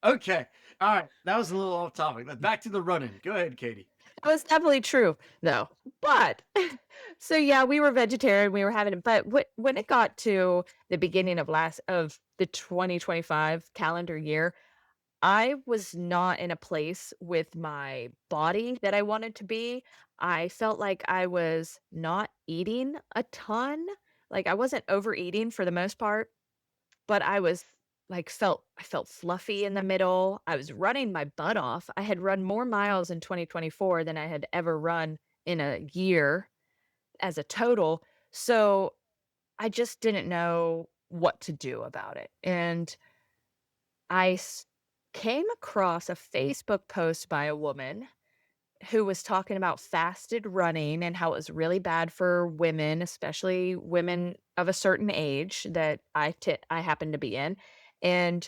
S2: Okay. All right. That was a little off topic. But back to the running. Go ahead, Katie.
S3: That was definitely true, though. But so yeah, we were vegetarian, we were having it, but when it got to the beginning of the 2025 calendar year, I was not in a place with my body that I wanted to be. I felt like I was not eating a ton. Like I wasn't overeating for the most part, but I was like I felt fluffy in the middle. I was running my butt off. I had run more miles in 2024 than I had ever run in a year as a total. So I just didn't know what to do about it. And I came across a Facebook post by a woman who was talking about fasted running and how it was really bad for women, especially women of a certain age that I happen to be in. And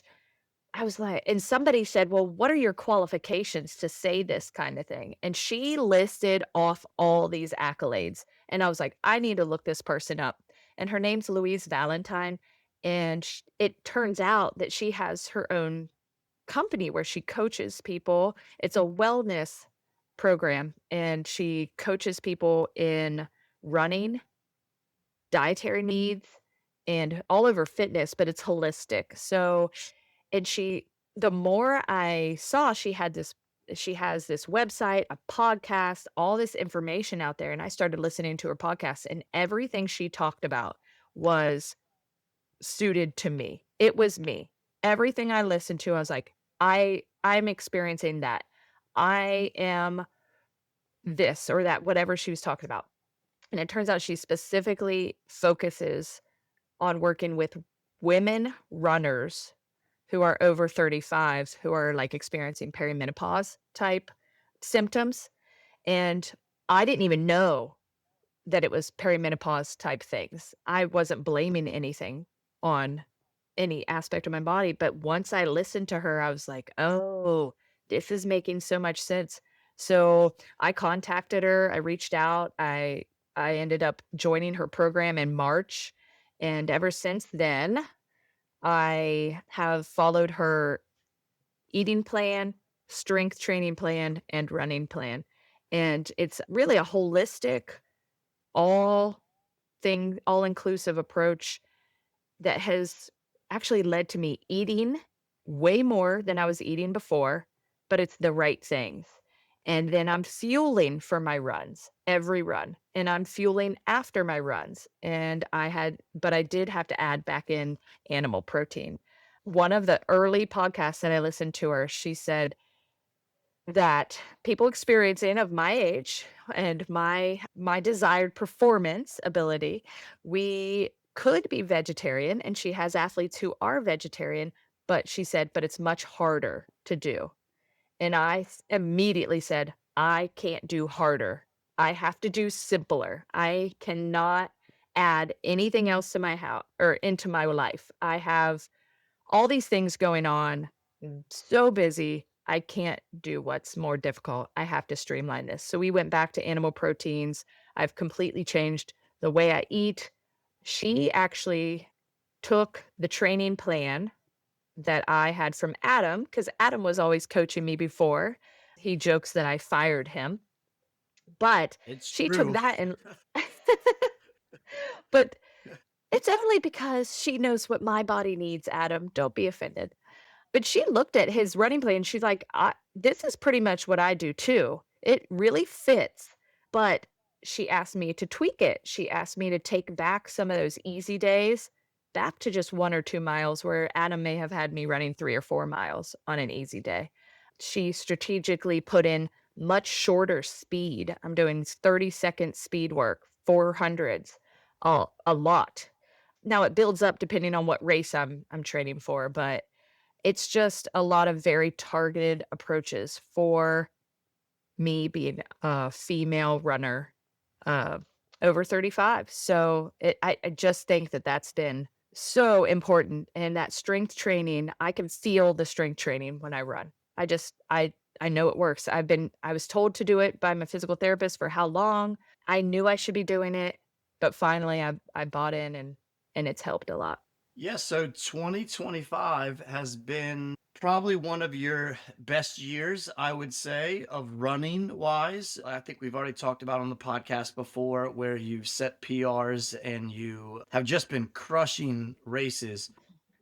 S3: I was like, and somebody said, "Well, what are your qualifications to say this kind of thing?" And she listed off all these accolades. And I was like, I need to look this person up. And her name's Louise Valentine. And it turns out that she has her own company where she coaches people. It's a wellness program, and she coaches people in running, dietary needs, and all over fitness, but it's holistic. So, and the more I saw she has this website, a podcast, all this information out there, and I started listening to her podcast, and everything she talked about was suited to me. It was me. Everything I listened to, I was like, I'm experiencing that. I am this or that, whatever she was talking about. And it turns out she specifically focuses on working with women runners who are over 35 who are like experiencing perimenopause type symptoms. And I didn't even know that it was perimenopause type things. I wasn't blaming anything on any aspect of my body, but once I listened to her, I was like, "Oh, this is making so much sense." So, I contacted her, I reached out, I ended up joining her program in March, and ever since then, I have followed her eating plan, strength training plan, and running plan. And it's really a holistic, all all inclusive approach that has actually led to me eating way more than I was eating before, but it's the right things. And then I'm fueling for my runs, every run. and I'm fueling after my runs. But I did have to add back in animal protein. One of the early podcasts that I listened to her, she said that people experiencing of my age and my desired performance ability, we could be vegetarian, and she has athletes who are vegetarian, but she said, but it's much harder to do. And immediately said, I can't do harder. I have to do simpler. I cannot add anything else to my house or into my life. I have all these things going on, so busy. I can't do what's more difficult. I have to streamline this. So we went back to animal proteins. I've completely changed the way I eat. She actually took the training plan that I had from Adam, because Adam was always coaching me before. He jokes that I fired him, but
S2: It's
S3: she took
S2: true.
S3: that and but it's only because she knows what my body needs, Adam. Don't be offended. But she looked at his running plan, she's like, This is pretty much what I do too. It really fits." But she asked me to tweak it. She asked me to take back some of those easy days back to just 1 or 2 miles, where Adam may have had me running 3 or 4 miles on an easy day. She strategically put in much shorter speed. I'm doing 30-second speed work, 400s, a lot. Now it builds up depending on what race I'm training for, but it's just a lot of very targeted approaches for me being a female runner, uh, over 35. So I just think that that's been so important. And that strength training, I can feel the strength training when I run. I know it works. I was told to do it by my physical therapist for how long. I knew I should be doing it, but finally I bought in, and it's helped a lot.
S2: Yeah, so 2025 has been probably one of your best years, I would say, of running wise. I think we've already talked about on the podcast before where you've set PRs and you have just been crushing races.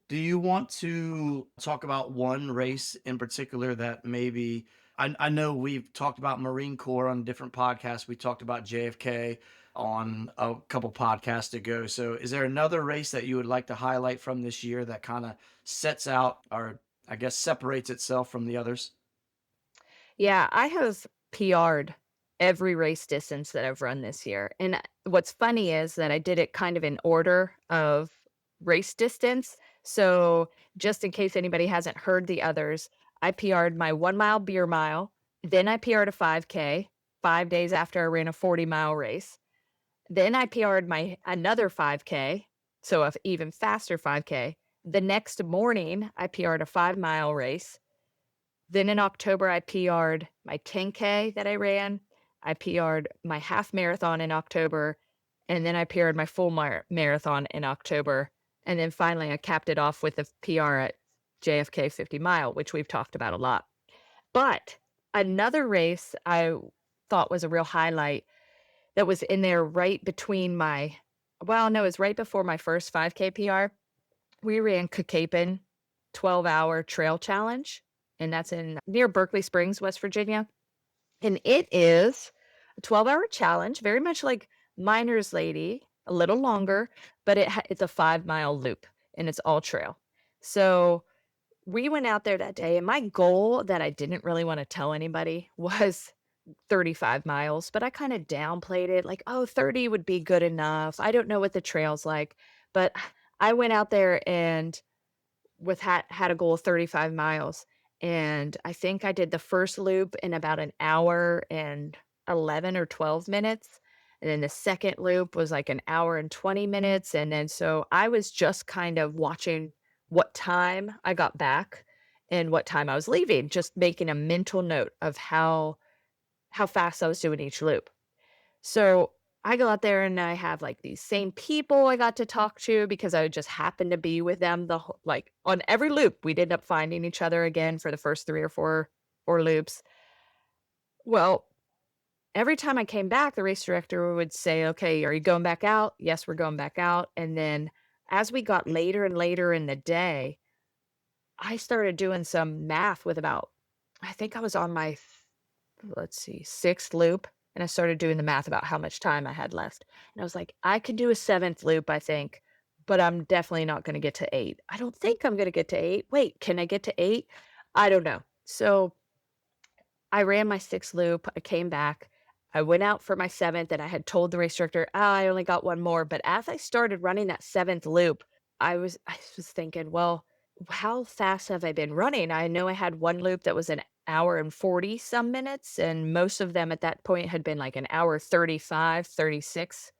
S2: Do you want to talk about one race in particular that maybe I know we've talked about Marine Corps on different podcasts. We talked about JFK on a couple podcasts ago. So is there another race that you would like to highlight from this year that kind of sets out or I guess separates itself from the others?
S3: Yeah, I have PR'd every race distance that I've run this year. And what's funny is that I did it kind of in order of race distance. So just in case anybody hasn't heard the others, I PR'd my 1 mile beer mile. Then I PR'd a 5K 5 days after I ran a 40-mile race. Then I PR'd my another 5K, so a even faster 5K. The next morning, I PR'd a 5-mile race. Then in October, I PR'd my 10K that I ran. I PR'd my half marathon in October, and then I PR'd my full marathon in October. And then finally, I capped it off with a PR at JFK 50 mile, which we've talked about a lot. But another race I thought was a real highlight that was in there right between well, no, it was right before my first 5K PR. We ran Cacapon 12-hour trail challenge, and that's in near Berkeley Springs, West Virginia. And it is a 12-hour challenge, very much like Miner's Lady, a little longer, but it's a 5-mile loop, and it's all trail. So we went out there that day, and my goal that I didn't really want to tell anybody was 35 miles, but I kind of downplayed it like, oh, 30 would be good enough. I don't know what the trail's like, but I went out there and had a goal of 35 miles. And I think I did the first loop in about an hour and 11 or 12 minutes. And then the second loop was like an hour and 20 minutes. And then so I was just kind of watching what time I got back and what time I was leaving, just making a mental note of how fast I was doing each loop. So I go out there and I have like these same people I got to talk to because I just happened to be with them like on every loop. We'd end up finding each other again for the first 3 or 4 loops. Well, every time I came back, the race director would say, "Okay, are you going back out?" "Yes, we're going back out." And then as we got later and later in the day, I started doing some math with I think I was on my let's see, 6th loop, and I started doing the math about how much time I had left. And I was like, I could do a seventh loop, I think, but I'm definitely not going to get to eight. I don't think I'm going to get to eight. Wait, can I get to eight? I don't know. So I ran my sixth loop. I came back. I went out for my seventh, and I had told the race director, oh, I only got one more. But as I started running that seventh loop, I was thinking, well, how fast have I been running? I know I had one loop that was an hour and 40 some minutes, and most of them at that point had been like an hour 35, 36,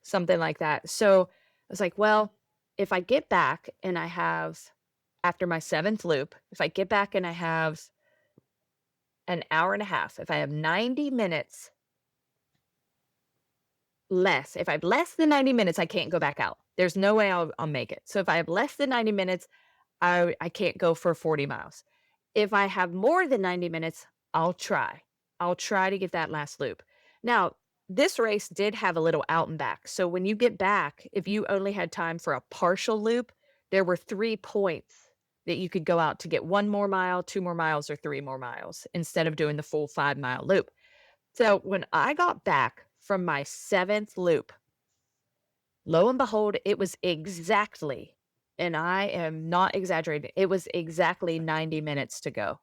S3: something like that. So I was like, well, if I get back and I have, after my seventh loop, if I get back and I have an hour and a half, if I have 90 minutes less, if I have less than 90 minutes, I can't go back out. There's no way I'll make it. So if I have less than 90 minutes, I can't go for 40 miles. If I have more than 90 minutes, I'll try. I'll try to get that last loop. Now, this race did have a little out and back. So when you get back, if you only had time for a partial loop, there were 3 points that you could go out to get 1 more mile, 2 more miles, or 3 more miles instead of doing the full 5-mile loop. So when I got back from my 7th loop, lo and behold, it was exactly, and I am not exaggerating, it was exactly 90 minutes to go.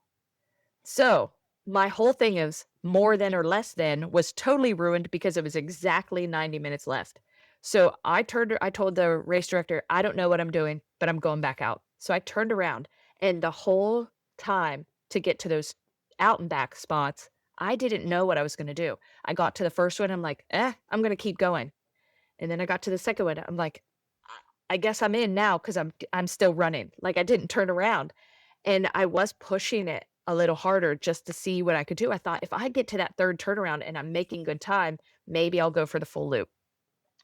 S3: So my whole thing is more than or less than was totally ruined because it was exactly 90 minutes left. So I told the race director, I don't know what I'm doing, but I'm going back out. So I turned around, and the whole time to get to those out and back spots, I didn't know what I was going to do. I got to the first one. I'm like, I'm going to keep going. And then I got to the second one. I'm like, I guess I'm in now because I'm still running. Like, I didn't turn around. And I was pushing it a little harder just to see what I could do. I thought if I get to that third turnaround and I'm making good time, maybe I'll go for the full loop.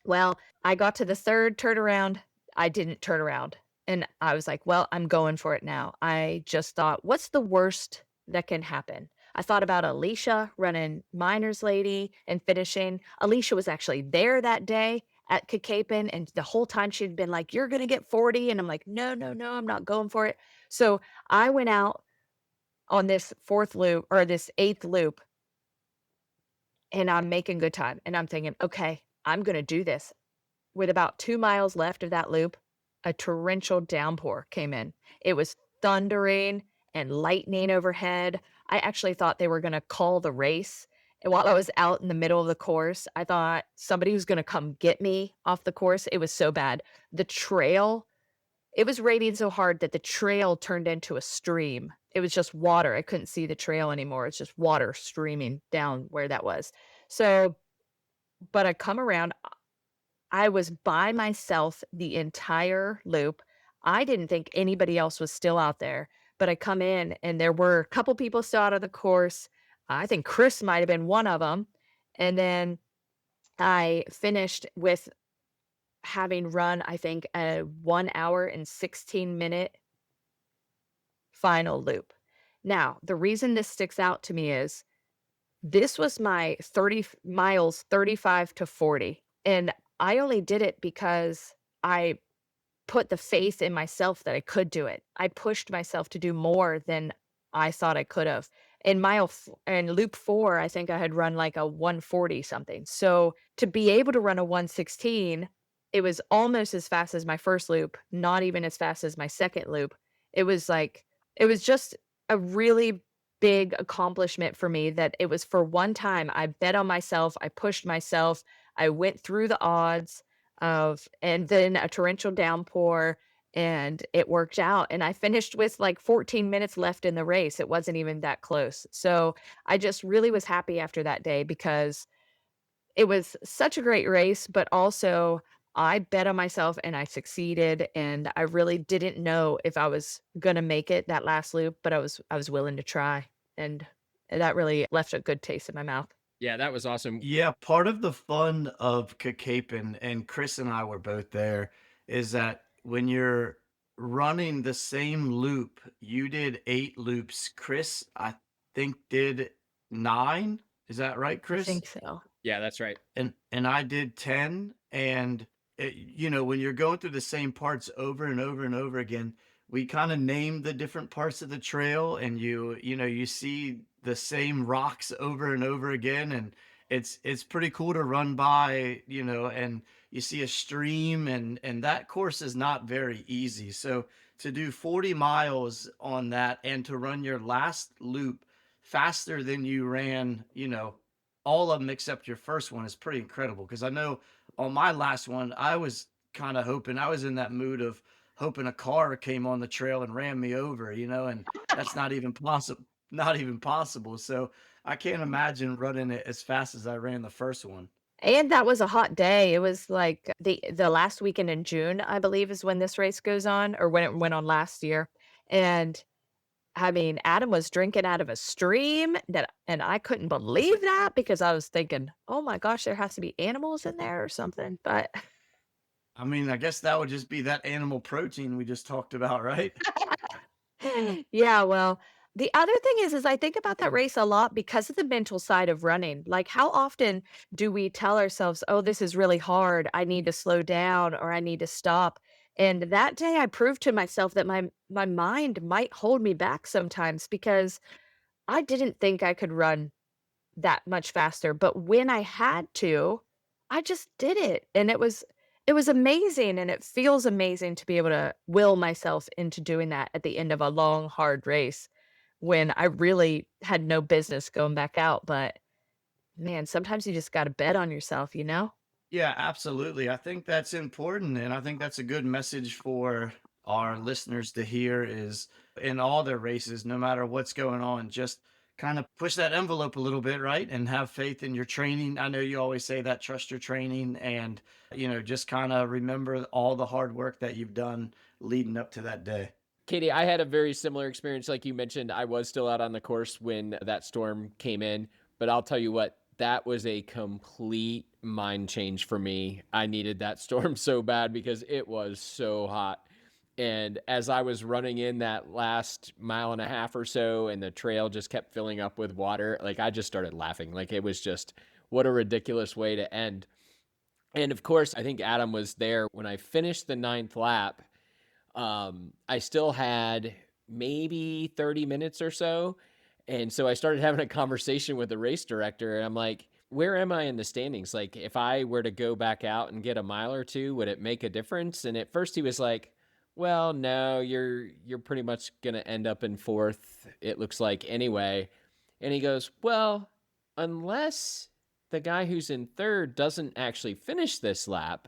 S3: Well, I got to the third turnaround. I didn't turn around. And I was like, well, I'm going for it now. I just thought, what's the worst that can happen? I thought about Alicia running Miners Lady and finishing. Alicia was actually there that day at Kakapen, and the whole time she'd been like, you're going to get 40. And I'm like, no, no, no, I'm not going for it. So I went out on this fourth loop or this eighth loop, and I'm making good time. And I'm thinking, okay, I'm going to do this. With about 2 miles left of that loop, a torrential downpour came in. It was thundering and lightning overhead. I actually thought they were going to call the race. And while I was out in the middle of the course, I thought somebody was going to come get me off the course. It was so bad. The trail, it was raining so hard that the trail turned into a stream. It was just water. I couldn't see the trail anymore. It's just water streaming down where that was. So, but I come around. I was by myself the entire loop. I didn't think anybody else was still out there, but I come in and there were a couple people still out of the course. I think Chris might have been one of them. And then I finished with having run, I think, a 1 hour and 16-minute final loop. Now, the reason this sticks out to me is this was my 30 miles, 35 to 40. And I only did it because I put the faith in myself that I could do it. I pushed myself to do more than I thought I could have. In loop 4, I think I had run like a 140 something. So to be able to run a 116, it was almost as fast as my first loop, not even as fast as my second loop. It was just a really big accomplishment for me that it was for one time. I bet on myself. I pushed myself. I went through the odds and then a torrential downpour, and it worked out. And I finished with like 14 minutes left in the race. It wasn't even that close. So I just really was happy after that day because it was such a great race, but also I bet on myself and I succeeded. And I really didn't know if I was gonna make it that last loop, but I was willing to try. And that really left a good taste in my mouth.
S1: Yeah, that was awesome.
S2: Yeah, part of the fun of Kakapen, and Chris and I were both there, is that when you're running the same loop, you did 8 loops. Chris, I think, did 9. Is that right,
S3: I
S2: Chris?
S3: think so.
S1: Yeah, that's right.
S2: And I did 10. And when you're going through the same parts over and over and over again, we kind of named the different parts of the trail, and you see the same rocks over and over again, it's pretty cool to run by, and you see a stream, and that course is not very easy. So to do 40 miles on that and to run your last loop faster than you ran, all of them except your first one is pretty incredible. Because I know on my last one, I was kind of hoping, I was in that mood of hoping a car came on the trail and ran me over, and that's not even possible. So I can't imagine running it as fast as I ran the first one.
S3: And that was a hot day. It was like the last weekend in June, I believe, is when this race goes on, or when it went on last year. And I mean, Adam was drinking out of a stream and I couldn't believe that because I was thinking, "Oh my gosh, there has to be animals in there or something." But
S2: I mean, I guess that would just be that animal protein we just talked about, right?
S3: yeah, well, the other thing is I think about that race a lot because of the mental side of running. Like, how often do we tell ourselves, "Oh, this is really hard. I need to slow down or I need to stop." And that day I proved to myself that my mind might hold me back sometimes because I didn't think I could run that much faster, but when I had to, I just did it, and it was amazing, and it feels amazing to be able to will myself into doing that at the end of a long, hard race when I really had no business going back out, but man, sometimes you just gotta bet on yourself, you know?
S2: Yeah, absolutely. I think that's important. And I think that's a good message for our listeners to hear is in all their races, no matter what's going on, just kind of push that envelope a little bit, right? And have faith in your training. I know you always say that, trust your training, and, just kind of remember all the hard work that you've done leading up to that day.
S1: Katie, I had a very similar experience. Like you mentioned, I was still out on the course when that storm came in, but I'll tell you what, that was a complete mind change for me. I needed that storm so bad because it was so hot. And as I was running in that last mile and a half or so, and the trail just kept filling up with water, like I just started laughing. Like it was just what a ridiculous way to end. And of course, I think Adam was there when I finished the ninth lap. I still had maybe 30 minutes or so. And so I started having a conversation with the race director. And I'm like, where am I in the standings? Like, if I were to go back out and get a mile or two, would it make a difference? And at first he was like, well, no, you're pretty much gonna end up in fourth, it looks like anyway. And he goes, well, unless the guy who's in third doesn't actually finish this lap,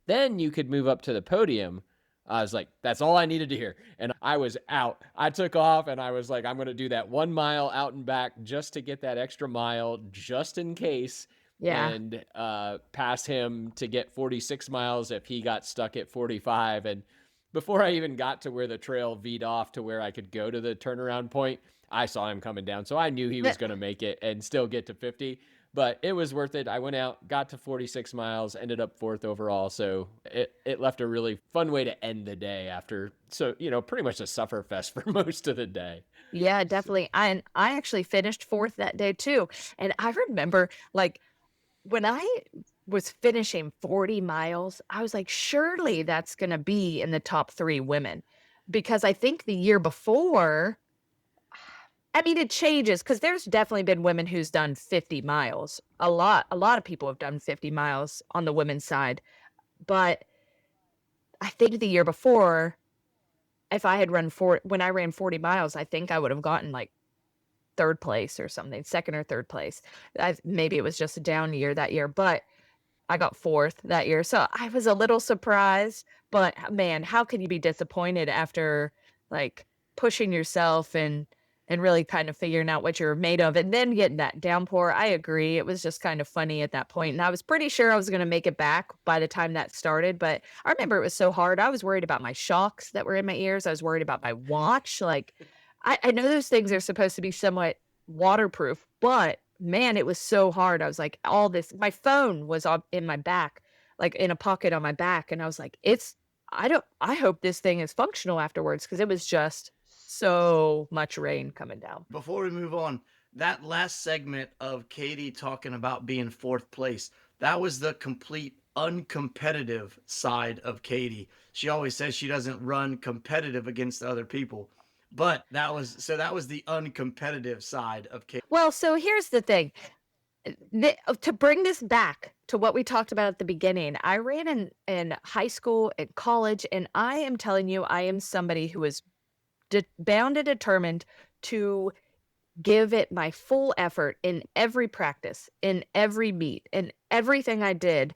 S1: then you could move up to the podium. I was like, that's all I needed to hear. And I was out. I took off and I was like, I'm going to do that 1 mile out and back just to get that extra mile, just in case,
S3: Yeah.
S1: and pass him to get 46 miles if he got stuck at 45. And before I even got to where the trail V'd off to where I could go to the turnaround point, I saw him coming down. So I knew he was going to make it and still get to 50. But it was worth it. I went out, got to 46 miles, ended up fourth overall. So it left a really fun way to end the day after, so, pretty much a suffer fest for most of the day.
S3: Yeah, definitely. I actually finished 4th that day too, and I remember, like, when I was finishing 40 miles, I was like, "Surely that's gonna be in the top 3 women," because I think the year before I mean, it changes because there's definitely been women who's done 50 miles. A lot of people have done 50 miles on the women's side, but I think the year before, if I had run when I ran 40 miles, I think I would have gotten, like, 3rd place or something, 2nd or 3rd place. Maybe it was just a down year that year, but I got 4th that year, so I was a little surprised, but man, how can you be disappointed after, like, pushing yourself and really kind of figuring out what you're made of and then getting that downpour? I agree, it was just kind of funny at that point, and I was pretty sure I was gonna make it back by the time that started, but I remember it was so hard, I was worried about my shocks that were in my ears, I was worried about my watch, like, I know those things are supposed to be somewhat waterproof, but man, it was so hard. I was like, all this my phone was on in my back, like in a pocket on my back, and I was like, I hope this thing is functional afterwards because it was just so much rain coming down.
S2: Before we move on, that last segment of Katie talking about being fourth place, that was the complete uncompetitive side of Katie. She always says she doesn't run competitive against other people, but that was the uncompetitive side of Katie.
S3: Well, so here's the thing. To bring this back to what we talked about at the beginning, I ran in high school and college, and I am telling you, I am somebody who is bound and determined to give it my full effort in every practice, in every meet, in everything I did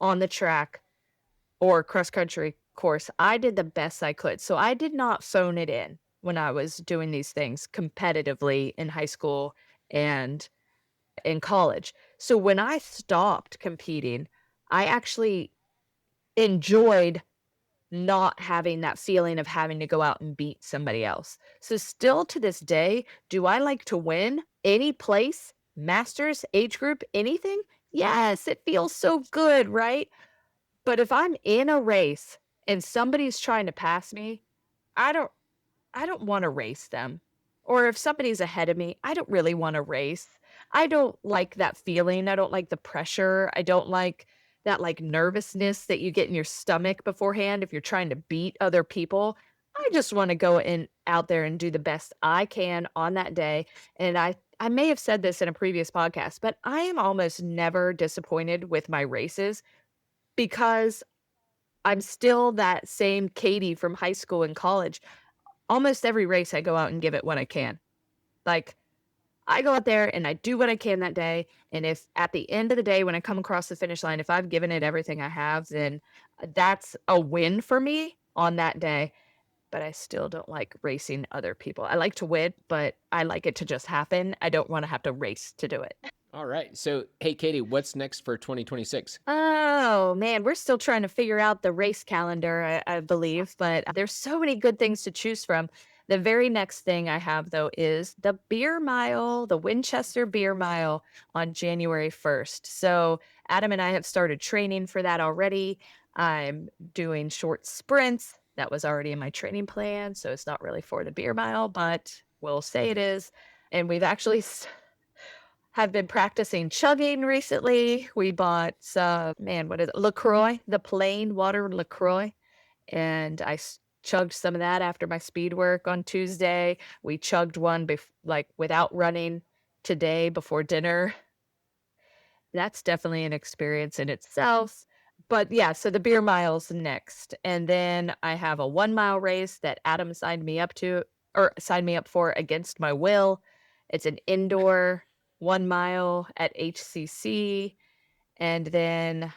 S3: on the track or cross country course. I did the best I could. So I did not phone it in when I was doing these things competitively in high school and in college. So when I stopped competing, I actually enjoyed not having that feeling of having to go out and beat somebody else. So still to this day, do I like to win any place, masters, age group, anything? Yes, it feels so good, right? But if I'm in a race and somebody's trying to pass me, I don't I don't wanna race them. Or if somebody's ahead of me, I don't really wanna race. I don't like that feeling, I don't like the pressure, I don't like that, like, nervousness that you get in your stomach beforehand if you're trying to beat other people. I just wanna go in out there and do the best I can on that day, and I may have said this in a previous podcast, but I am almost never disappointed with my races because I'm still that same Katie from high school and college. Almost every race, I go out and give it what I can. Like, I go out there and I do what I can that day, and if at the end of the day, when I come across the finish line, if I've given it everything I have, then that's a win for me on that day, but I still don't like racing other people. I like to win, but I like it to just happen. I don't wanna have to race to do it.
S1: All right. So, hey, Katie, what's next for 2026?
S3: Oh, man, we're still trying to figure out the race calendar, I believe, but there's so many good things to choose from. The very next thing I have, though, is the beer mile, the Winchester Beer Mile on January 1st. So Adam and I have started training for that already. I'm doing short sprints. That was already in my training plan, so it's not really for the beer mile, but we'll say it is. And we've actually have been practicing chugging recently. We bought some, man, what is it? LaCroix, the plain water LaCroix. And chugged some of that after my speed work on Tuesday. We chugged one like without running today before dinner. That's definitely an experience in itself. But yeah, so the beer mile's next. And then I have a 1 mile race that Adam signed me up to or signed me up for against my will. It's an indoor 1 mile at HCC. And then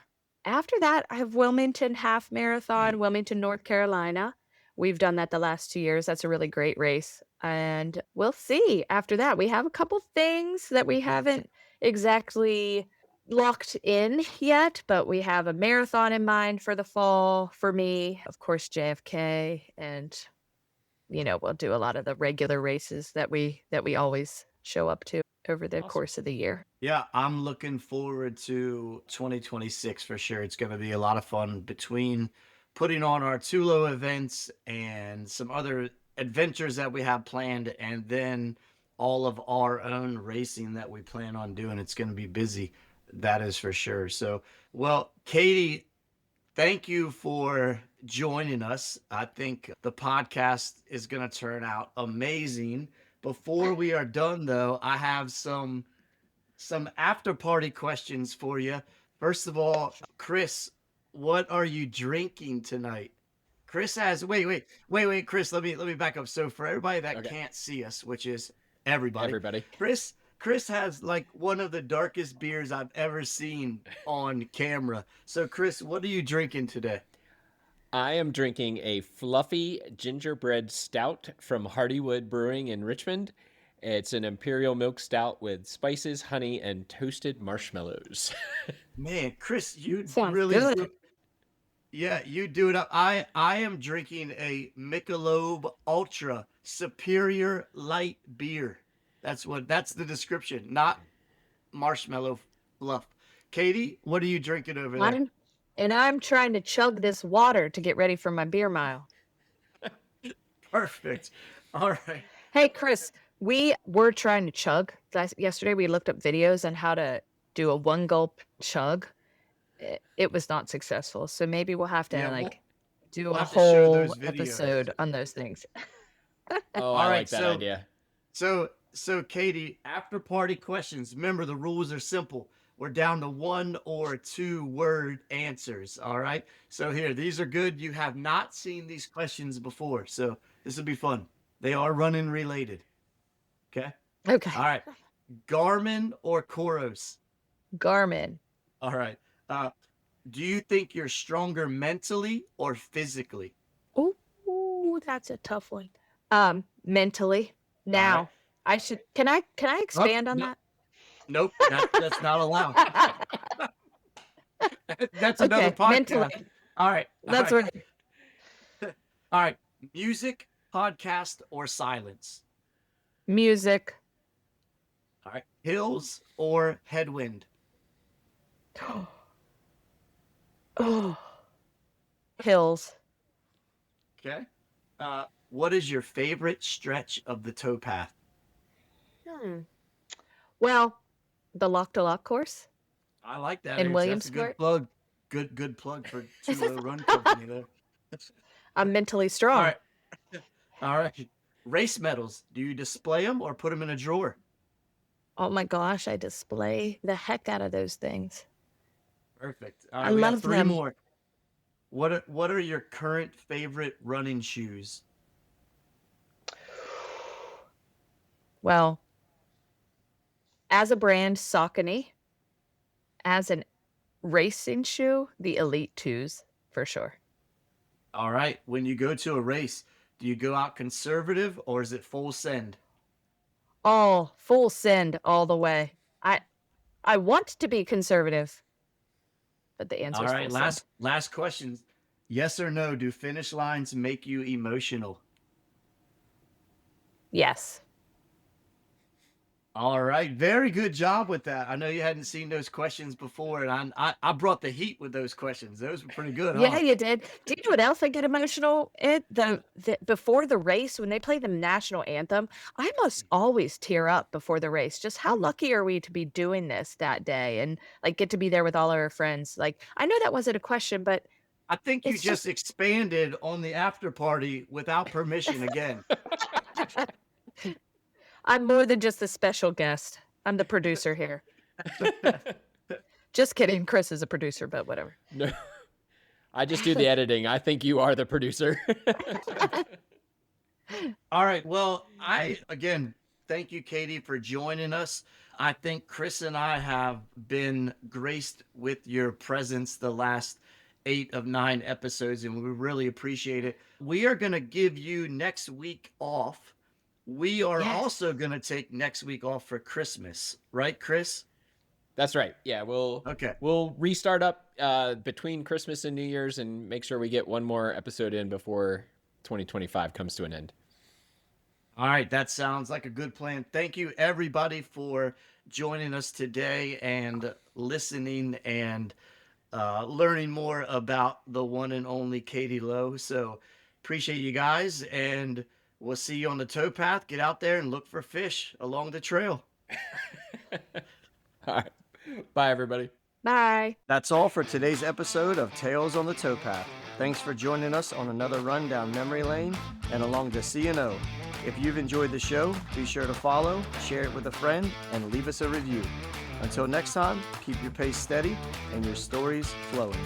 S3: after that, I have Wilmington Half Marathon, Wilmington, North Carolina. We've done that the last 2 years. That's a really great race. And we'll see after that. We have a couple things that we haven't exactly locked in yet, but we have a marathon in mind for the fall for me. Of course, JFK, and we'll do a lot of the regular races that we always show up to over the
S1: Awesome.
S3: course of the year.
S2: Yeah, I'm looking forward to 2026 for sure. It's going to be a lot of fun between putting on our Tulo events and some other adventures that we have planned, and then all of our own racing that we plan on doing. It's going to be busy. That is for sure. So, well, Katie, thank you for joining us. I think the podcast is going to turn out amazing. Before we are done, though, I have some after party questions for you. First of all, Chris, what are you drinking tonight? Chris has wait, Chris, let me back up. So for everybody that
S1: Okay.
S2: can't see us, which is everybody,
S1: Everybody.
S2: Chris has like one of the darkest beers I've ever seen on camera. So Chris, what are you drinking today?
S1: I am drinking a fluffy gingerbread stout from Hardywood Brewing in Richmond. It's an imperial milk stout with spices, honey, and toasted marshmallows.
S2: Man, Chris, you
S3: Sounds
S2: really
S3: good.
S2: do, yeah, you do it up. I am drinking a Michelob Ultra Superior Light Beer. That's the description, not marshmallow fluff. Katie, what are you drinking over there?
S3: I'm trying to chug this water to get ready for my beer mile.
S2: Perfect. All right.
S3: Hey, Chris, we were trying to chug. Yesterday, we looked up videos on how to do a one gulp chug. It was not successful. So maybe we'll have to
S2: Yeah,
S3: do
S2: we'll
S3: a
S2: have to share
S3: whole
S2: those videos.
S3: episode on those things.
S1: Oh,
S2: All
S1: I
S2: right,
S1: like that idea.
S2: so So, Katie, after party questions, remember the rules are simple. We're down to 1 or 2 word answers. All right. So, here, these are good. You have not seen these questions before. So, this will be fun. They are running related. Okay.
S3: Okay.
S2: All right. Garmin or Koros?
S3: Garmin.
S2: All right. Do you think you're stronger mentally or physically?
S3: Ooh, that's a tough one. Mentally.
S2: All
S3: Now,
S2: right.
S3: I should. Can I
S2: Oh,
S3: expand on
S2: no,
S3: that?
S2: nope. That's not allowed. That's another
S3: Okay, mentally.
S2: podcast. All right. All
S3: That's
S2: right.
S3: right.
S2: All right. Music, podcast, or silence?
S3: Music.
S2: All right. Hills or headwind?
S3: Oh, hills.
S2: Okay. What is your favorite stretch of the towpath?
S3: Hmm. Well, the Lock to Lock course
S2: I like that
S3: in
S2: answer. That's a good
S3: Williamsport.
S2: plug. Good plug for 2 Run Company there.
S3: I'm mentally
S2: All
S3: strong.
S2: right. All right. Race medals. Do you display them or put them in a drawer?
S3: Oh my gosh, I display the heck out of those things.
S2: Perfect. All
S3: I
S2: right. We got
S3: love
S2: 3
S3: them.
S2: more. What are your current favorite running shoes?
S3: Well, as a brand, Saucony. As an racing shoe, the Elite 2s, for sure.
S2: All right. When you go to a race, do you go out conservative or is it full send?
S3: Oh, full send all the way. I want to be conservative, but the answer
S2: All
S3: is
S2: right.
S3: full send.
S2: Last question. Yes or no? Do finish lines make you emotional?
S3: Yes.
S2: All right. Very good job with that. I know you hadn't seen those questions before, and I brought the heat with those questions. Those were pretty good,
S3: Yeah,
S2: huh?
S3: you did. Do you know what else I get emotional at? The before the race when they play the national anthem, I must always tear up before the race. Just how lucky are we to be doing this that day and like get to be there with all our friends? Like I know that wasn't a question, but
S2: I think you
S3: it's
S2: just
S3: just
S2: expanded on the after party without permission again.
S3: I'm more than just a special guest. I'm the producer here. Just kidding. Chris is a producer, but whatever.
S1: No, I just do the editing. I think you are the producer.
S2: All right. Well, again, thank you, Katie, for joining us. I think Chris and I have been graced with your presence the last 8 of 9 episodes, and we really appreciate it. We are going to give you next week off. We are
S3: Yes.
S2: also going to take next week off for Christmas, right, Chris?
S1: That's right. Yeah,
S2: Okay.
S1: we'll restart up between Christmas and New Year's and make sure we get one more episode in before 2025 comes to an end.
S2: All right, that sounds like a good plan. Thank you, everybody, for joining us today and listening and learning more about the one and only Katie Lowe. So appreciate you guys, and we'll see you on the towpath. Get out there and look for fish along the trail.
S1: All right. Bye, everybody.
S3: Bye.
S2: That's all for today's episode of Tales on the Towpath. Thanks for joining us on another run down memory lane and along the C&O. If you've enjoyed the show, be sure to follow, share it with a friend, and leave us a review. Until next time, keep your pace steady and your stories flowing.